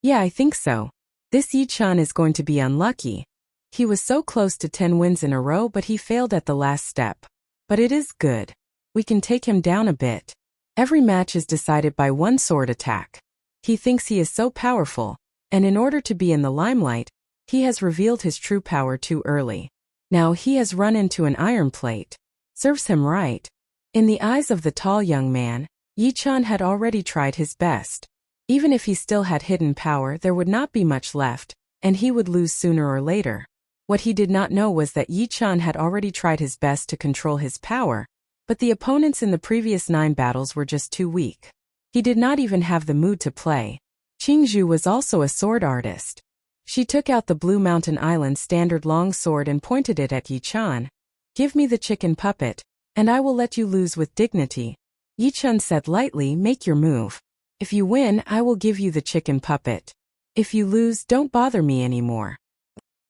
Yeah, I think so. This Yi-chan is going to be unlucky. He was so close to 10 wins in a row, but he failed at the last step. But it is good. We can take him down a bit. Every match is decided by one sword attack. He thinks he is so powerful, and in order to be in the limelight, he has revealed his true power too early. Now he has run into an iron plate. Serves him right. In the eyes of the tall young man, Yi-chan had already tried his best. Even if he still had hidden power, there would not be much left, and he would lose sooner or later. What he did not know was that Yi-chan had already tried his best to control his power, but the opponents in the previous 9 battles were just too weak. He did not even have the mood to play. Qingzhu was also a sword artist. She took out the Blue Mountain Island standard long sword and pointed it at Yi-chan. Give me the chicken puppet, and I will let you lose with dignity. Yi-chan said lightly, make your move. If you win, I will give you the chicken puppet. If you lose, don't bother me anymore.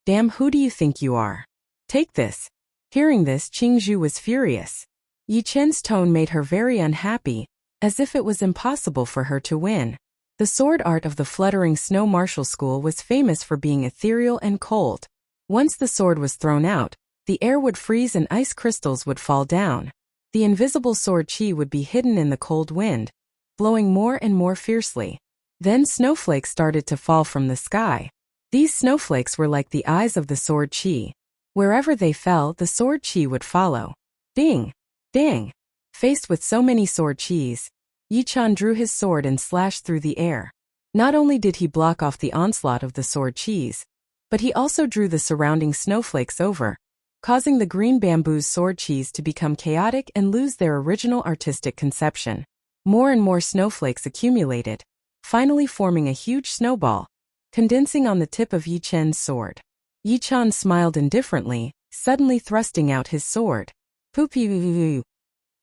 Damn, who do you think you are? Take this. Hearing this, Qingzhu was furious. Yi-chan's tone made her very unhappy, as if it was impossible for her to win. The sword art of the Fluttering Snow Martial School was famous for being ethereal and cold. Once the sword was thrown out, the air would freeze and ice crystals would fall down. The invisible sword chi would be hidden in the cold wind, blowing more and more fiercely. Then snowflakes started to fall from the sky. These snowflakes were like the eyes of the sword chi. Wherever they fell, the sword chi would follow. Ding! Ding! Faced with so many sword chis, Yi-chan drew his sword and slashed through the air. Not only did he block off the onslaught of the sword chis, but he also drew the surrounding snowflakes over, causing the green bamboo's sword chis to become chaotic and lose their original artistic conception. More and more snowflakes accumulated, finally forming a huge snowball, condensing on the tip of Yi-chan's sword. Yi-chan smiled indifferently, suddenly thrusting out his sword. Poo-pee-oo-oo.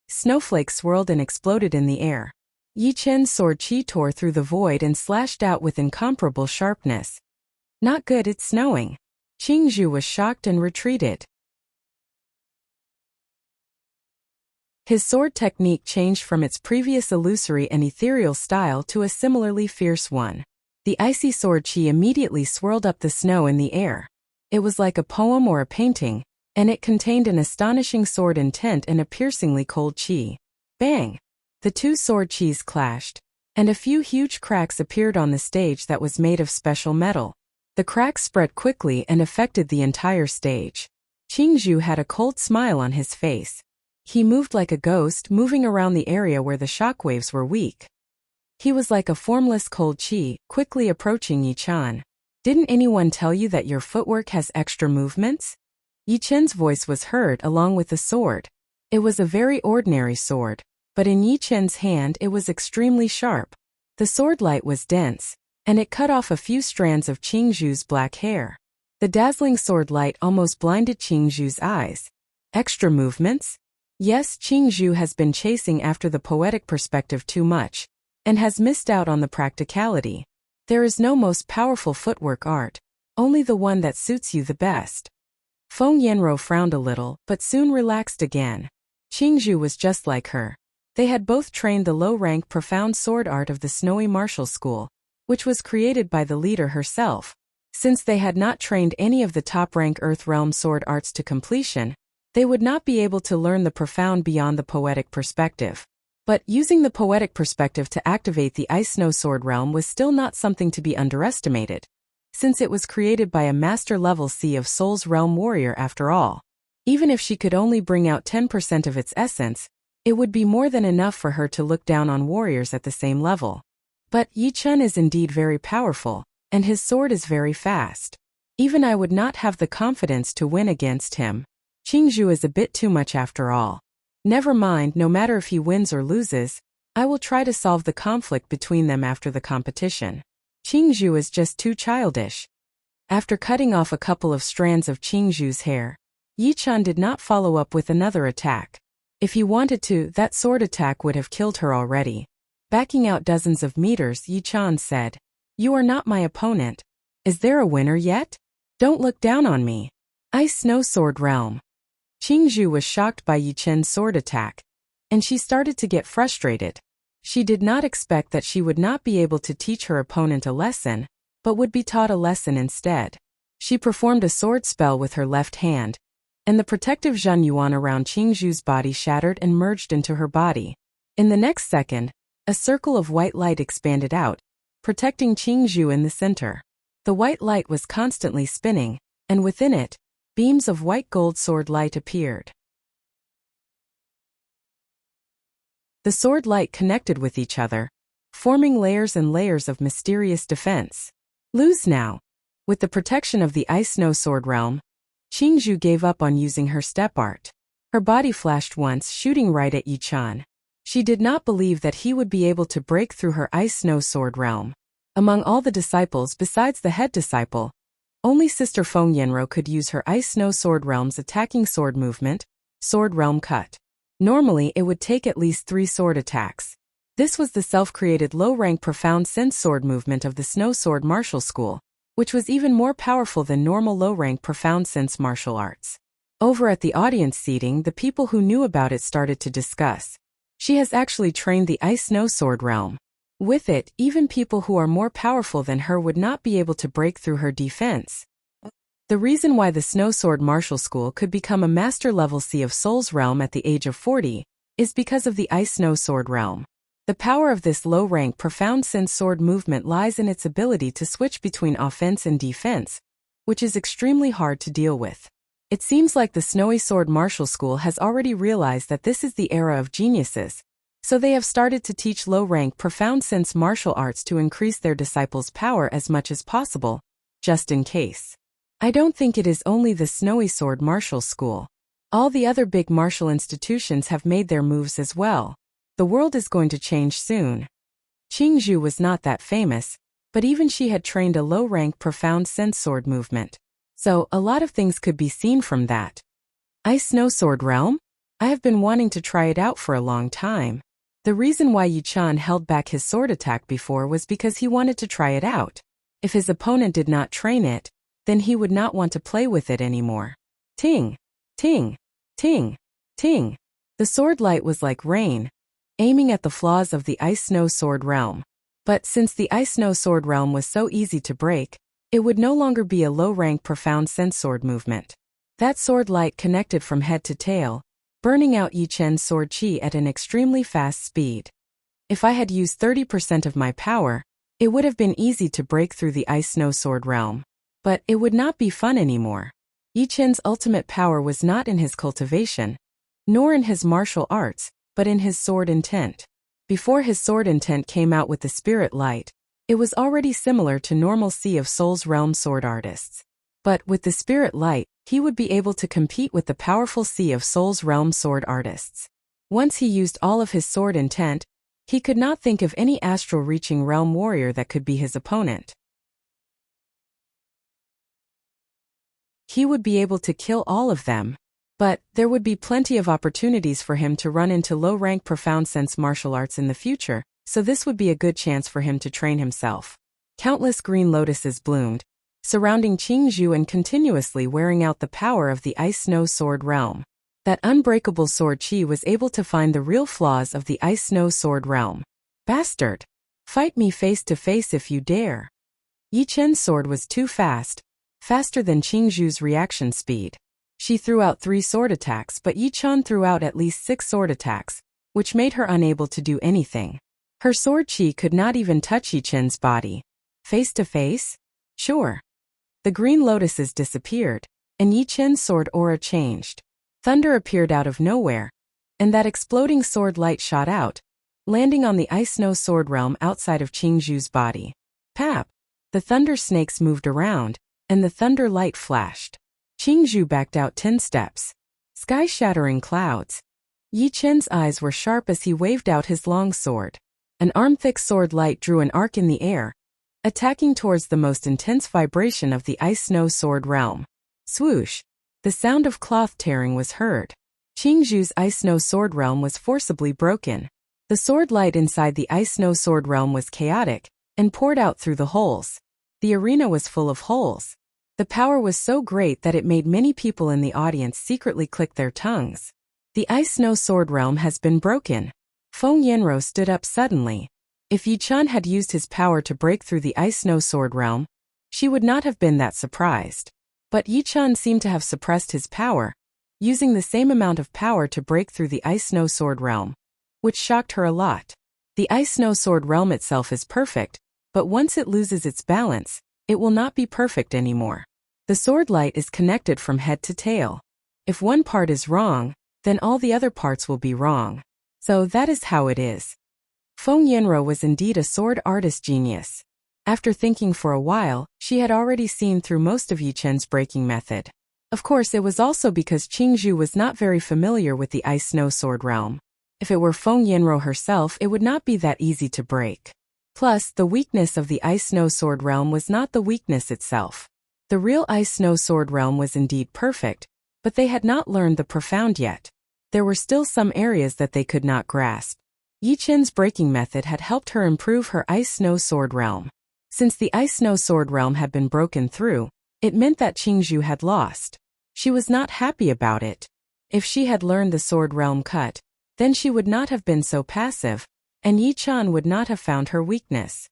Snowflakes swirled and exploded in the air. Yi-chan's sword chi tore through the void and slashed out with incomparable sharpness. Not good, it's snowing. Qingzhu was shocked and retreated. His sword technique changed from its previous illusory and ethereal style to a similarly fierce one. The icy sword chi immediately swirled up the snow in the air. It was like a poem or a painting, and it contained an astonishing sword intent and a piercingly cold chi. Bang! The 2 sword chis clashed, and a few huge cracks appeared on the stage that was made of special metal. The cracks spread quickly and affected the entire stage. Qingzhu had a cold smile on his face. He moved like a ghost, moving around the area where the shockwaves were weak. He was like a formless cold chi, quickly approaching Yi-chan. Didn't anyone tell you that your footwork has extra movements? Yi-chen's voice was heard along with the sword. It was a very ordinary sword, but in Yi-chen's hand it was extremely sharp. The sword light was dense, and it cut off a few strands of Qingzhu's black hair. The dazzling sword light almost blinded Qingzhu's eyes. Extra movements? Yes, Qingzhu has been chasing after the poetic perspective too much, and has missed out on the practicality. There is no most powerful footwork art, only the one that suits you the best. Feng Yanro frowned a little, but soon relaxed again. Qingzhu was just like her. They had both trained the low-rank profound sword art of the Snowy Martial School, which was created by the leader herself. Since they had not trained any of the top-rank Earth Realm sword arts to completion, they would not be able to learn the profound beyond the poetic perspective. But using the poetic perspective to activate the Ice Snow Sword Realm was still not something to be underestimated, since it was created by a master-level Sea of Souls realm warrior after all. Even if she could only bring out 10% of its essence, it would be more than enough for her to look down on warriors at the same level. But Yi-chan is indeed very powerful, and his sword is very fast. Even I would not have the confidence to win against him. Qingzhu is a bit too much after all. Never mind, no matter if he wins or loses, I will try to solve the conflict between them after the competition. Qingzhu is just too childish. After cutting off a couple of strands of Qingzhu's hair, Yi-chan did not follow up with another attack. If he wanted to, that sword attack would have killed her already. Backing out dozens of meters, Yi-chan said, "You are not my opponent. Is there a winner yet? Don't look down on me." Ice Snow Sword Realm. Qingzhu was shocked by Yi-chen's sword attack, and she started to get frustrated. She did not expect that she would not be able to teach her opponent a lesson, but would be taught a lesson instead. She performed a sword spell with her left hand, and the protective Zhen Yuan around Qingzhu's body shattered and merged into her body. In the next second, a circle of white light expanded out, protecting Qingzhu in the center. The white light was constantly spinning, and within it, beams of white gold sword light appeared. The sword light connected with each other, forming layers and layers of mysterious defense. Lose now. With the protection of the Ice Snow Sword Realm, Qingzhu gave up on using her step art. Her body flashed once, shooting right at Yi-chan. She did not believe that he would be able to break through her Ice Snow Sword Realm. Among all the disciples besides the head disciple, only Sister Feng Yanro could use her Ice Snow Sword Realm's attacking sword movement, Sword Realm Cut. Normally it would take at least 3 sword attacks. This was the self-created low-rank profound sense sword movement of the Snow Sword Martial School, which was even more powerful than normal low-rank profound sense martial arts. Over at the audience seating, the people who knew about it started to discuss. She has actually trained the Ice Snow Sword Realm. With it, even people who are more powerful than her would not be able to break through her defense. The reason why the Snow Sword Martial School could become a master-level Sea of Souls realm at the age of 40 is because of the Ice Snow Sword Realm. The power of this low-rank profound sense sword movement lies in its ability to switch between offense and defense, which is extremely hard to deal with. It seems like the Snowy Sword Martial School has already realized that this is the era of geniuses, so they have started to teach low-rank profound sense martial arts to increase their disciples' power as much as possible, just in case. I don't think it is only the Snowy Sword Martial School. All the other big martial institutions have made their moves as well. The world is going to change soon. Qingzhu was not that famous, but even she had trained a low-rank profound sense sword movement. So, a lot of things could be seen from that. Ice Snow Sword Realm? I have been wanting to try it out for a long time. The reason why Yi-chan held back his sword attack before was because he wanted to try it out. If his opponent did not train it, then he would not want to play with it anymore. Ting! Ting! Ting! Ting! The sword light was like rain, aiming at the flaws of the Ice Snow Sword Realm. But since the Ice Snow Sword Realm was so easy to break, it would no longer be a low-rank profound sense sword movement. That sword light connected from head to tail, burning out Yi-chen's sword chi at an extremely fast speed. If I had used 30% of my power, it would have been easy to break through the Ice Snow Sword Realm. But it would not be fun anymore. Yi-chen's ultimate power was not in his cultivation, nor in his martial arts, but in his sword intent. Before his sword intent came out with the spirit light, it was already similar to normal Sea of Souls realm sword artists. But with the spirit light, he would be able to compete with the powerful Sea of Souls realm sword artists. Once he used all of his sword intent, he could not think of any astral-reaching realm warrior that could be his opponent. He would be able to kill all of them. But there would be plenty of opportunities for him to run into low-rank profound sense martial arts in the future, so this would be a good chance for him to train himself. Countless green lotuses bloomed, surrounding Qingzhou and continuously wearing out the power of the Ice Snow Sword realm. That unbreakable sword Qi was able to find the real flaws of the Ice Snow Sword realm. Bastard! Fight me face to face if you dare. Yi Chen's sword was too fast, faster than Qingzhou's reaction speed. She threw out 3 sword attacks, but Yi Chen threw out at least 6 sword attacks, which made her unable to do anything. Her sword Qi could not even touch Yi Chen's body. Face to face? Sure. The green lotuses disappeared, and Yi Chen's sword aura changed. Thunder appeared out of nowhere, and that exploding sword light shot out, landing on the Ice Snow Sword realm outside of Qingzhou's body. Pap! The thunder snakes moved around, and the thunder light flashed. Qingzhou backed out 10 steps. Sky-shattering clouds. Yi Chen's eyes were sharp as he waved out his long sword. An arm-thick sword light drew an arc in the air, attacking towards the most intense vibration of the Ice Snow Sword realm. Swoosh! The sound of cloth tearing was heard. Qingzhou's Ice Snow Sword realm was forcibly broken. The sword light inside the Ice Snow Sword realm was chaotic, and poured out through the holes. The arena was full of holes. The power was so great that it made many people in the audience secretly click their tongues. The Ice Snow Sword realm has been broken. Feng Yanro stood up suddenly. If Yi Chen had used his power to break through the Ice Snow Sword realm, she would not have been that surprised. But Yi Chen seemed to have suppressed his power, using the same amount of power to break through the Ice Snow Sword realm, which shocked her a lot. The Ice Snow Sword realm itself is perfect, but once it loses its balance, it will not be perfect anymore. The sword light is connected from head to tail. If one part is wrong, then all the other parts will be wrong. So that is how it is. Feng Yanro was indeed a sword artist genius. After thinking for a while, she had already seen through most of Yi Chen's breaking method. Of course, it was also because Qingzhou was not very familiar with the Ice Snow Sword realm. If it were Feng Yanro herself, it would not be that easy to break. Plus, the weakness of the Ice Snow Sword realm was not the weakness itself. The real Ice Snow Sword realm was indeed perfect, but they had not learned the profound yet. There were still some areas that they could not grasp. Yi Chen's breaking method had helped her improve her Ice Snow Sword realm. Since the Ice Snow Sword realm had been broken through, it meant that Qingzhou had lost. She was not happy about it. If she had learned the Sword realm cut, then she would not have been so passive, and Yi Chen would not have found her weakness.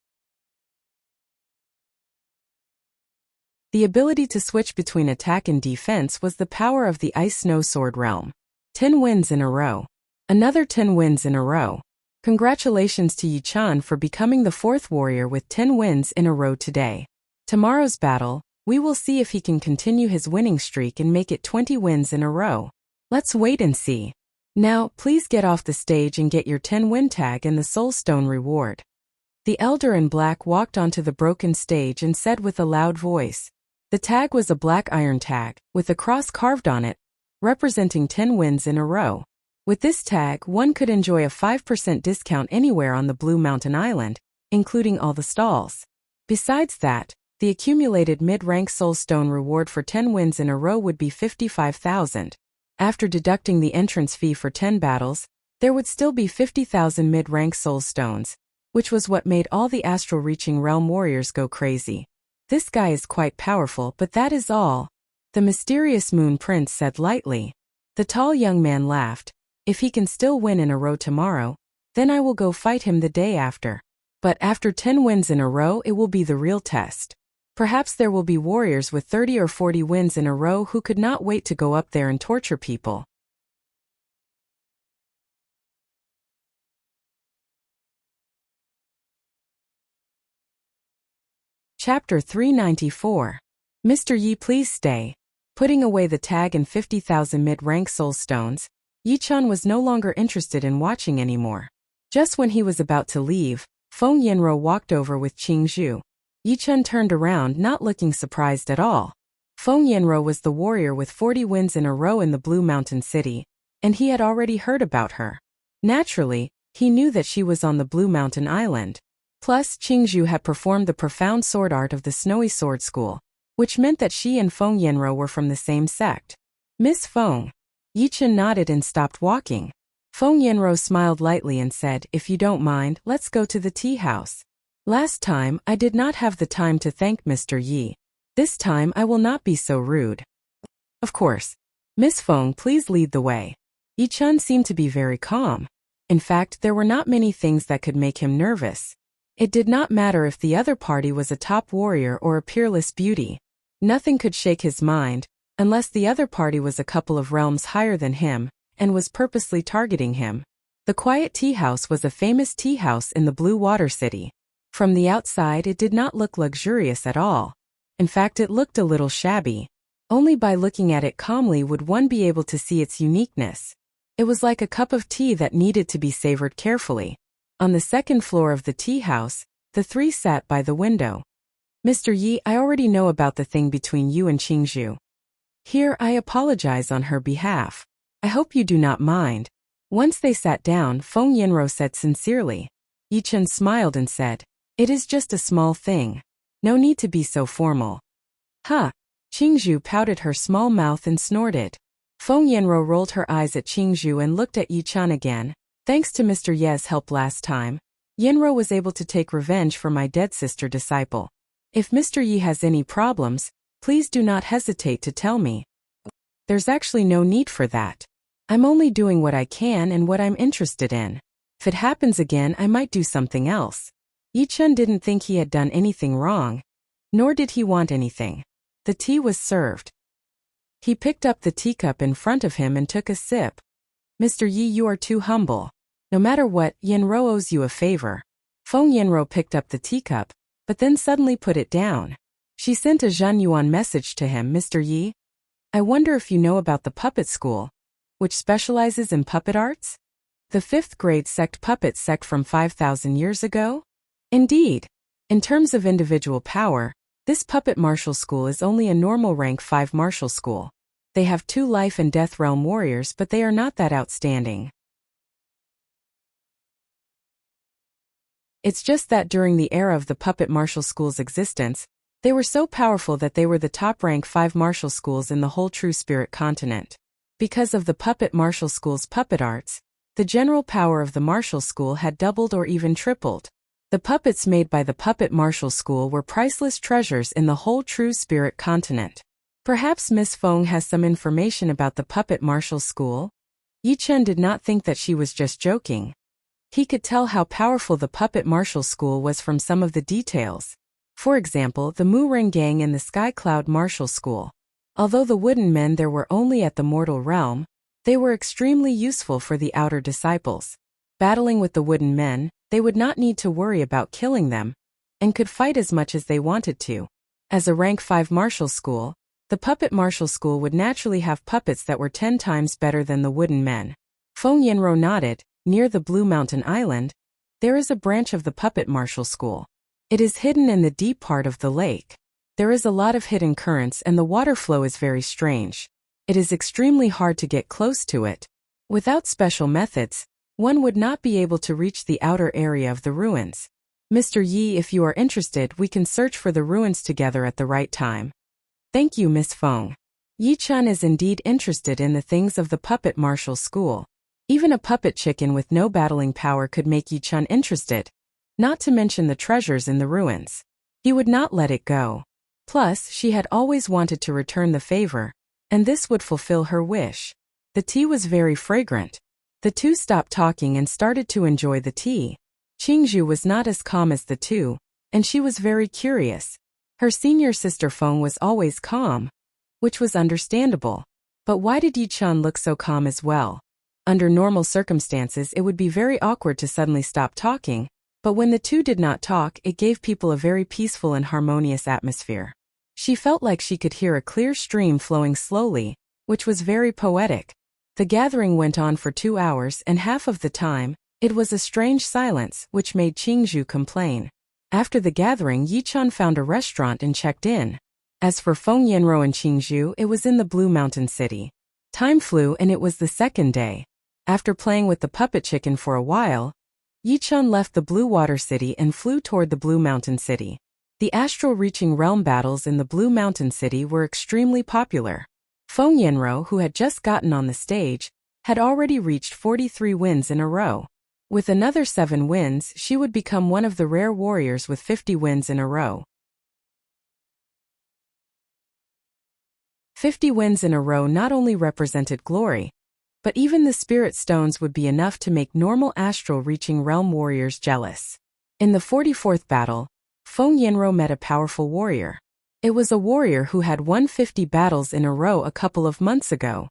The ability to switch between attack and defense was the power of the Ice Snow Sword realm. 10 wins in a row. Another 10 wins in a row. Congratulations to Yi Chen for becoming the 4th warrior with 10 wins in a row today. Tomorrow's battle, we will see if he can continue his winning streak and make it 20 wins in a row. Let's wait and see. Now, please get off the stage and get your 10-win tag and the Soul Stone reward. The elder in black walked onto the broken stage and said with a loud voice. The tag was a black iron tag, with a cross carved on it, representing 10 wins in a row. With this tag, one could enjoy a 5% discount anywhere on the Blue Mountain Island, including all the stalls. Besides that, the accumulated mid-rank Soul Stone reward for 10 wins in a row would be 55,000. After deducting the entrance fee for 10 battles, there would still be 50,000 mid-rank Soul Stones, which was what made all the astral-reaching realm warriors go crazy. This guy is quite powerful, but that is all, the mysterious Moon Prince said lightly. The tall young man laughed. If he can still win in a row tomorrow, then I will go fight him the day after. But after 10 wins in a row, it will be the real test. Perhaps there will be warriors with 30 or 40 wins in a row who could not wait to go up there and torture people. Chapter 394. Mr. Yi, please stay. Putting away the tag and 50,000 mid-rank soul stones, Yi Chen was no longer interested in watching anymore. Just when he was about to leave, Feng Yinro walked over with Qingzhu. Yichun turned around, not looking surprised at all. Feng Yinro was the warrior with 40 wins in a row in the Blue Mountain City, and he had already heard about her. Naturally, he knew that she was on the Blue Mountain Island. Plus, Qingzhu had performed the profound sword art of the Snowy Sword School, which meant that she and Feng Yinro were from the same sect. Miss Feng. Yichun nodded and stopped walking. Feng Yinro smiled lightly and said, "If you don't mind, let's go to the tea house. Last time, I did not have the time to thank Mr. Yi. This time I will not be so rude." "Of course. Miss Feng, please lead the way." Yichun seemed to be very calm. In fact, there were not many things that could make him nervous. It did not matter if the other party was a top warrior or a peerless beauty. Nothing could shake his mind, unless the other party was a couple of realms higher than him, and was purposely targeting him. The Quiet Tea House was a famous tea house in the Blue Water City. From the outside it did not look luxurious at all. In fact, it looked a little shabby. Only by looking at it calmly would one be able to see its uniqueness. It was like a cup of tea that needed to be savored carefully. On the second floor of the tea house, the three sat by the window. "Mr. Yi, I already know about the thing between you and Qingzhu. Here, I apologize on her behalf. I hope you do not mind." Once they sat down, Feng Yinro said sincerely. Yichun smiled and said, "It is just a small thing. No need to be so formal." "Huh." Qingzhu pouted her small mouth and snorted. Feng Yinro rolled her eyes at Qingzhu and looked at Yichun again. "Thanks to Mr. Ye's help last time, Yinro was able to take revenge for my dead sister disciple. If Mr. Yi has any problems, please do not hesitate to tell me." "There's actually no need for that. I'm only doing what I can and what I'm interested in. If it happens again, I might do something else." Yichun didn't think he had done anything wrong, nor did he want anything. The tea was served. He picked up the teacup in front of him and took a sip. "Mr. Yi, you are too humble. No matter what, Yinro owes you a favor." Feng Yinro picked up the teacup, but then suddenly put it down. She sent a Zhenyuan message to him. "Mr. Yi, I wonder if you know about the puppet school, which specializes in puppet arts? The 5th grade sect puppet sect from 5,000 years ago? Indeed. In terms of individual power, this puppet martial school is only a normal rank 5 martial school. They have 2 life and death realm warriors, but they are not that outstanding. It's just that during the era of the puppet martial school's existence, they were so powerful that they were the top rank 5 martial schools in the whole True Spirit continent. Because of the puppet martial school's puppet arts, the general power of the martial school had doubled or even tripled. The puppets made by the puppet martial school were priceless treasures in the whole True Spirit continent. Perhaps Miss Feng has some information about the puppet martial school? Yichun did not think that she was just joking. He could tell how powerful the puppet martial school was from some of the details. For example, the Mu Ring Gang and the Sky Cloud Martial School. Although the wooden men there were only at the mortal realm, they were extremely useful for the outer disciples. Battling with the wooden men, they would not need to worry about killing them, and could fight as much as they wanted to. As a rank 5 martial school, the puppet martial school would naturally have puppets that were 10 times better than the wooden men. Feng Yinro nodded. Near the Blue Mountain Island, there is a branch of the puppet martial school. It is hidden in the deep part of the lake. There is a lot of hidden currents and the water flow is very strange. It is extremely hard to get close to it. Without special methods, one would not be able to reach the outer area of the ruins. Mr. Yi, if you are interested, we can search for the ruins together at the right time. Thank you, Miss Feng. Yichun is indeed interested in the things of the puppet martial school. Even a puppet chicken with no battling power could make Yichun interested, not to mention the treasures in the ruins. He would not let it go. Plus, she had always wanted to return the favor, and this would fulfill her wish. The tea was very fragrant. The two stopped talking and started to enjoy the tea. Qingzhu was not as calm as the two, and she was very curious. Her senior sister Feng was always calm, which was understandable. But why did Yichun look so calm as well? Under normal circumstances, it would be very awkward to suddenly stop talking, but when the two did not talk, it gave people a very peaceful and harmonious atmosphere. She felt like she could hear a clear stream flowing slowly, which was very poetic. The gathering went on for 2 hours, and half of the time, It was a strange silence, which made Qingzhu complain. After the gathering, Yichun found a restaurant and checked in. As for Feng Yanro and Qingzhu, it was in the Blue Mountain City. Time flew and it was the second day. After playing with the puppet chicken for a while, Yichun left the Blue Water City and flew toward the Blue Mountain City. The astral-reaching realm battles in the Blue Mountain City were extremely popular. Feng Yanro, who had just gotten on the stage, had already reached 43 wins in a row. With another 7 wins, she would become one of the rare warriors with 50 wins in a row. 50 wins in a row not only represented glory, but even the spirit stones would be enough to make normal astral-reaching realm warriors jealous. In the 44th battle, Feng Yanro met a powerful warrior. It was a warrior who had won 50 battles in a row a couple of months ago.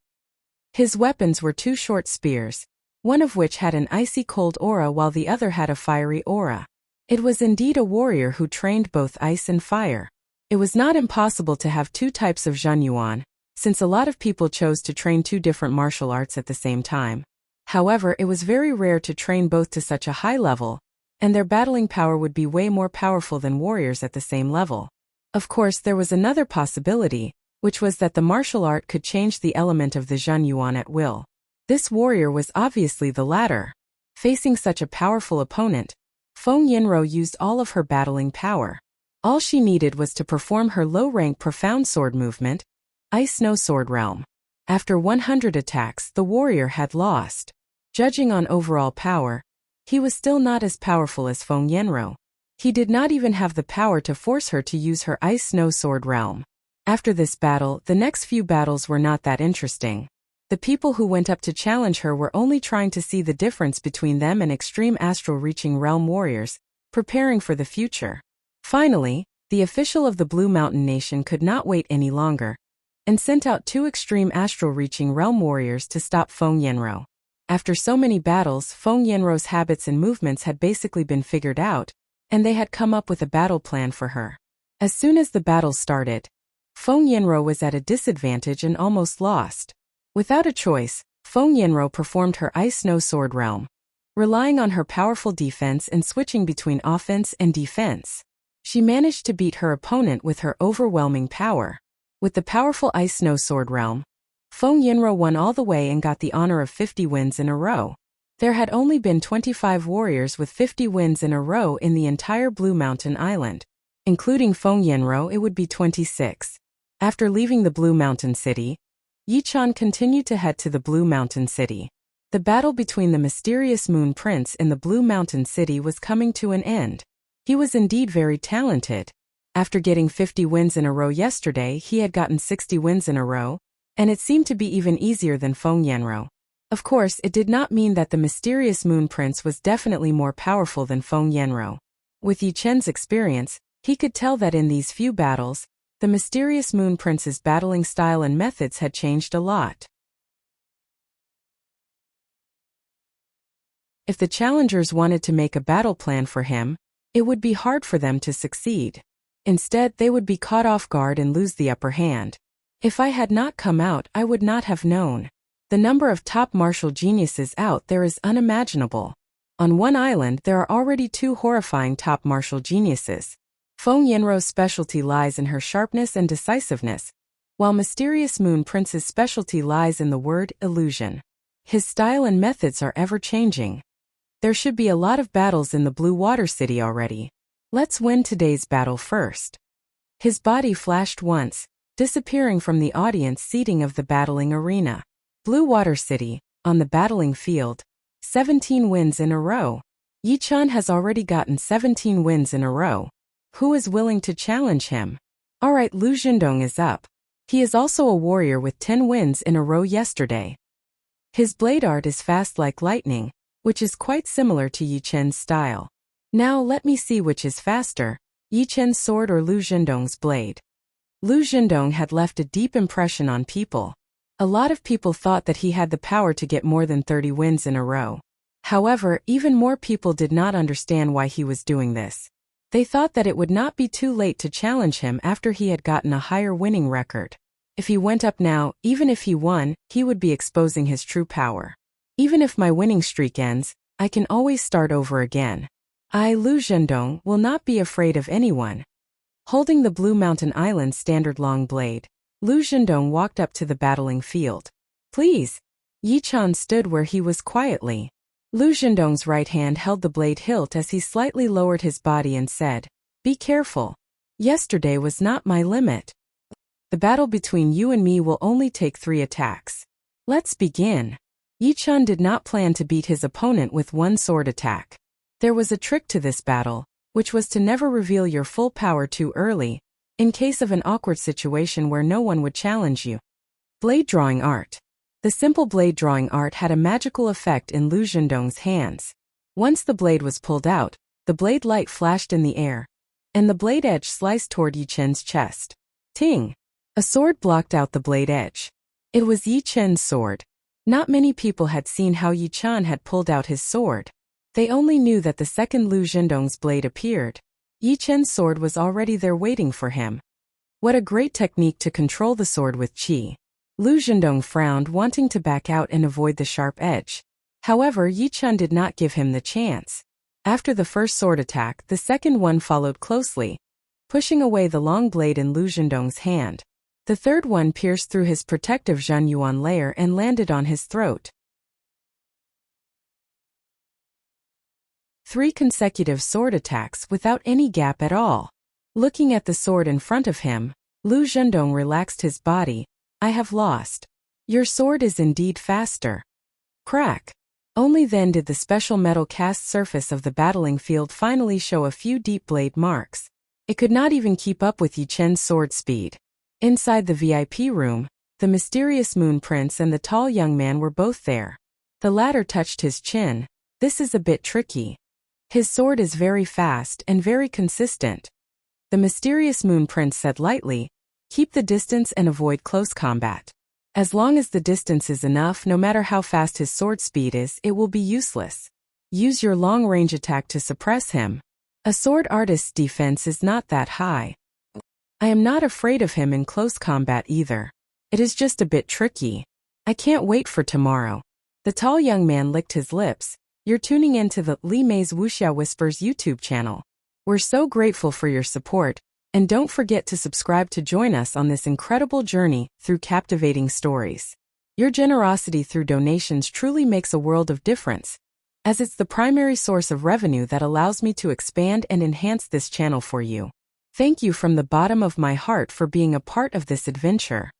His weapons were 2 short spears, one of which had an icy cold aura while the other had a fiery aura. It was indeed a warrior who trained both ice and fire. It was not impossible to have 2 types of Zhenyuan, since a lot of people chose to train 2 different martial arts at the same time. However, it was very rare to train both to such a high level, and their battling power would be way more powerful than warriors at the same level. Of course, there was another possibility, which was that the martial art could change the element of the Zhenyuan at will. This warrior was obviously the latter. Facing such a powerful opponent, Feng Yanro used all of her battling power. All she needed was to perform her low-rank profound sword movement, Ice Snow Sword Realm. After 100 attacks, the warrior had lost. Judging on overall power, he was still not as powerful as Feng Yanro. He did not even have the power to force her to use her Ice Snow Sword Realm. After this battle, the next few battles were not that interesting. The people who went up to challenge her were only trying to see the difference between them and extreme astral-reaching realm warriors, preparing for the future. Finally, the official of the Blue Mountain Nation could not wait any longer, and sent out 2 extreme astral-reaching realm warriors to stop Feng Yanro. After so many battles, Feng Yanro's habits and movements had basically been figured out, and they had come up with a battle plan for her. As soon as the battle started, Feng Yanro was at a disadvantage and almost lost. Without a choice, Feng Yanro performed her Ice Snow Sword Realm, relying on her powerful defense and switching between offense and defense. She managed to beat her opponent with her overwhelming power. With the powerful Ice Snow Sword Realm, Feng Yanro won all the way and got the honor of 50 wins in a row. There had only been 25 warriors with 50 wins in a row in the entire Blue Mountain Island. Including Feng Yanro, it would be 26. After leaving the Blue Mountain City, Yichun continued to head to the Blue Mountain City. The battle between the mysterious Moon Prince and the Blue Mountain City was coming to an end. He was indeed very talented. After getting 50 wins in a row yesterday, he had gotten 60 wins in a row, and it seemed to be even easier than Feng Yanro. Of course, it did not mean that the mysterious Moon Prince was definitely more powerful than Feng Yanro. With Yi Chen's experience, he could tell that in these few battles, the mysterious Moon Prince's battling style and methods had changed a lot. If the challengers wanted to make a battle plan for him, it would be hard for them to succeed. Instead, they would be caught off guard and lose the upper hand. If I had not come out, I would not have known. The number of top martial geniuses out there is unimaginable. On one island, there are already 2 horrifying top martial geniuses. Feng Yanro's specialty lies in her sharpness and decisiveness, while Mysterious Moon Prince's specialty lies in the word illusion. His style and methods are ever-changing. There should be a lot of battles in the Blue Water City already. Let's win today's battle first. His body flashed once, disappearing from the audience seating of the battling arena. Blue Water City, on the battling field, 17 wins in a row. Yichun has already gotten 17 wins in a row. Who is willing to challenge him? Alright, Lu Zhendong is up. He is also a warrior with 10 wins in a row yesterday. His blade art is fast like lightning, which is quite similar to Yi Chen's style. Now let me see which is faster, Yi Chen's sword or Lu Zhendong's blade. Lu Zhendong had left a deep impression on people. A lot of people thought that he had the power to get more than 30 wins in a row. However, even more people did not understand why he was doing this. They thought that it would not be too late to challenge him after he had gotten a higher winning record. If he went up now, even if he won, he would be exposing his true power. Even if my winning streak ends, I can always start over again. I, Lu Zhendong, will not be afraid of anyone. Holding the Blue Mountain Island standard long blade, Lu Zhendong walked up to the battling field. Please. Yi Chan stood where he was quietly. Lu Zhendong's right hand held the blade hilt as he slightly lowered his body and said, Be careful. Yesterday was not my limit. The battle between you and me will only take 3 attacks. Let's begin. Yi Chan did not plan to beat his opponent with one sword attack. There was a trick to this battle, which was to never reveal your full power too early, in case of an awkward situation where no one would challenge you. Blade drawing art. The simple blade drawing art had a magical effect in Lu Zhendong's hands. Once the blade was pulled out, the blade light flashed in the air, and the blade edge sliced toward Yi Chen's chest. Ting! A sword blocked out the blade edge. It was Yi Chen's sword. Not many people had seen how Yi Chan had pulled out his sword. They only knew that the second Lu Zhendong's blade appeared, Yi Chen's sword was already there waiting for him. What a great technique to control the sword with qi. Lu Zhendong frowned, wanting to back out and avoid the sharp edge. However, Yi Chan did not give him the chance. After the first sword attack, the second one followed closely, pushing away the long blade in Lu Zhendong's hand. The third one pierced through his protective Zhan Yuan layer and landed on his throat. 3 consecutive sword attacks without any gap at all. Looking at the sword in front of him, Lu Zhendong relaxed his body. I have lost. Your sword is indeed faster. Crack. Only then did the special metal cast surface of the battling field finally show a few deep blade marks. It could not even keep up with Yi Chen's sword speed. Inside the VIP room, the mysterious Moon Prince and the tall young man were both there. The latter touched his chin. This is a bit tricky. His sword is very fast and very consistent. The mysterious Moon Prince said lightly, keep the distance and avoid close combat. As long as the distance is enough, no matter how fast his sword speed is, it will be useless. Use your long-range attack to suppress him. A sword artist's defense is not that high. I am not afraid of him in close combat either. It is just a bit tricky. I can't wait for tomorrow. The tall young man licked his lips. You're tuning into the Li Mei's Wuxia Whispers YouTube channel. We're so grateful for your support, and don't forget to subscribe to join us on this incredible journey through captivating stories. Your generosity through donations truly makes a world of difference, as it's the primary source of revenue that allows me to expand and enhance this channel for you. Thank you from the bottom of my heart for being a part of this adventure.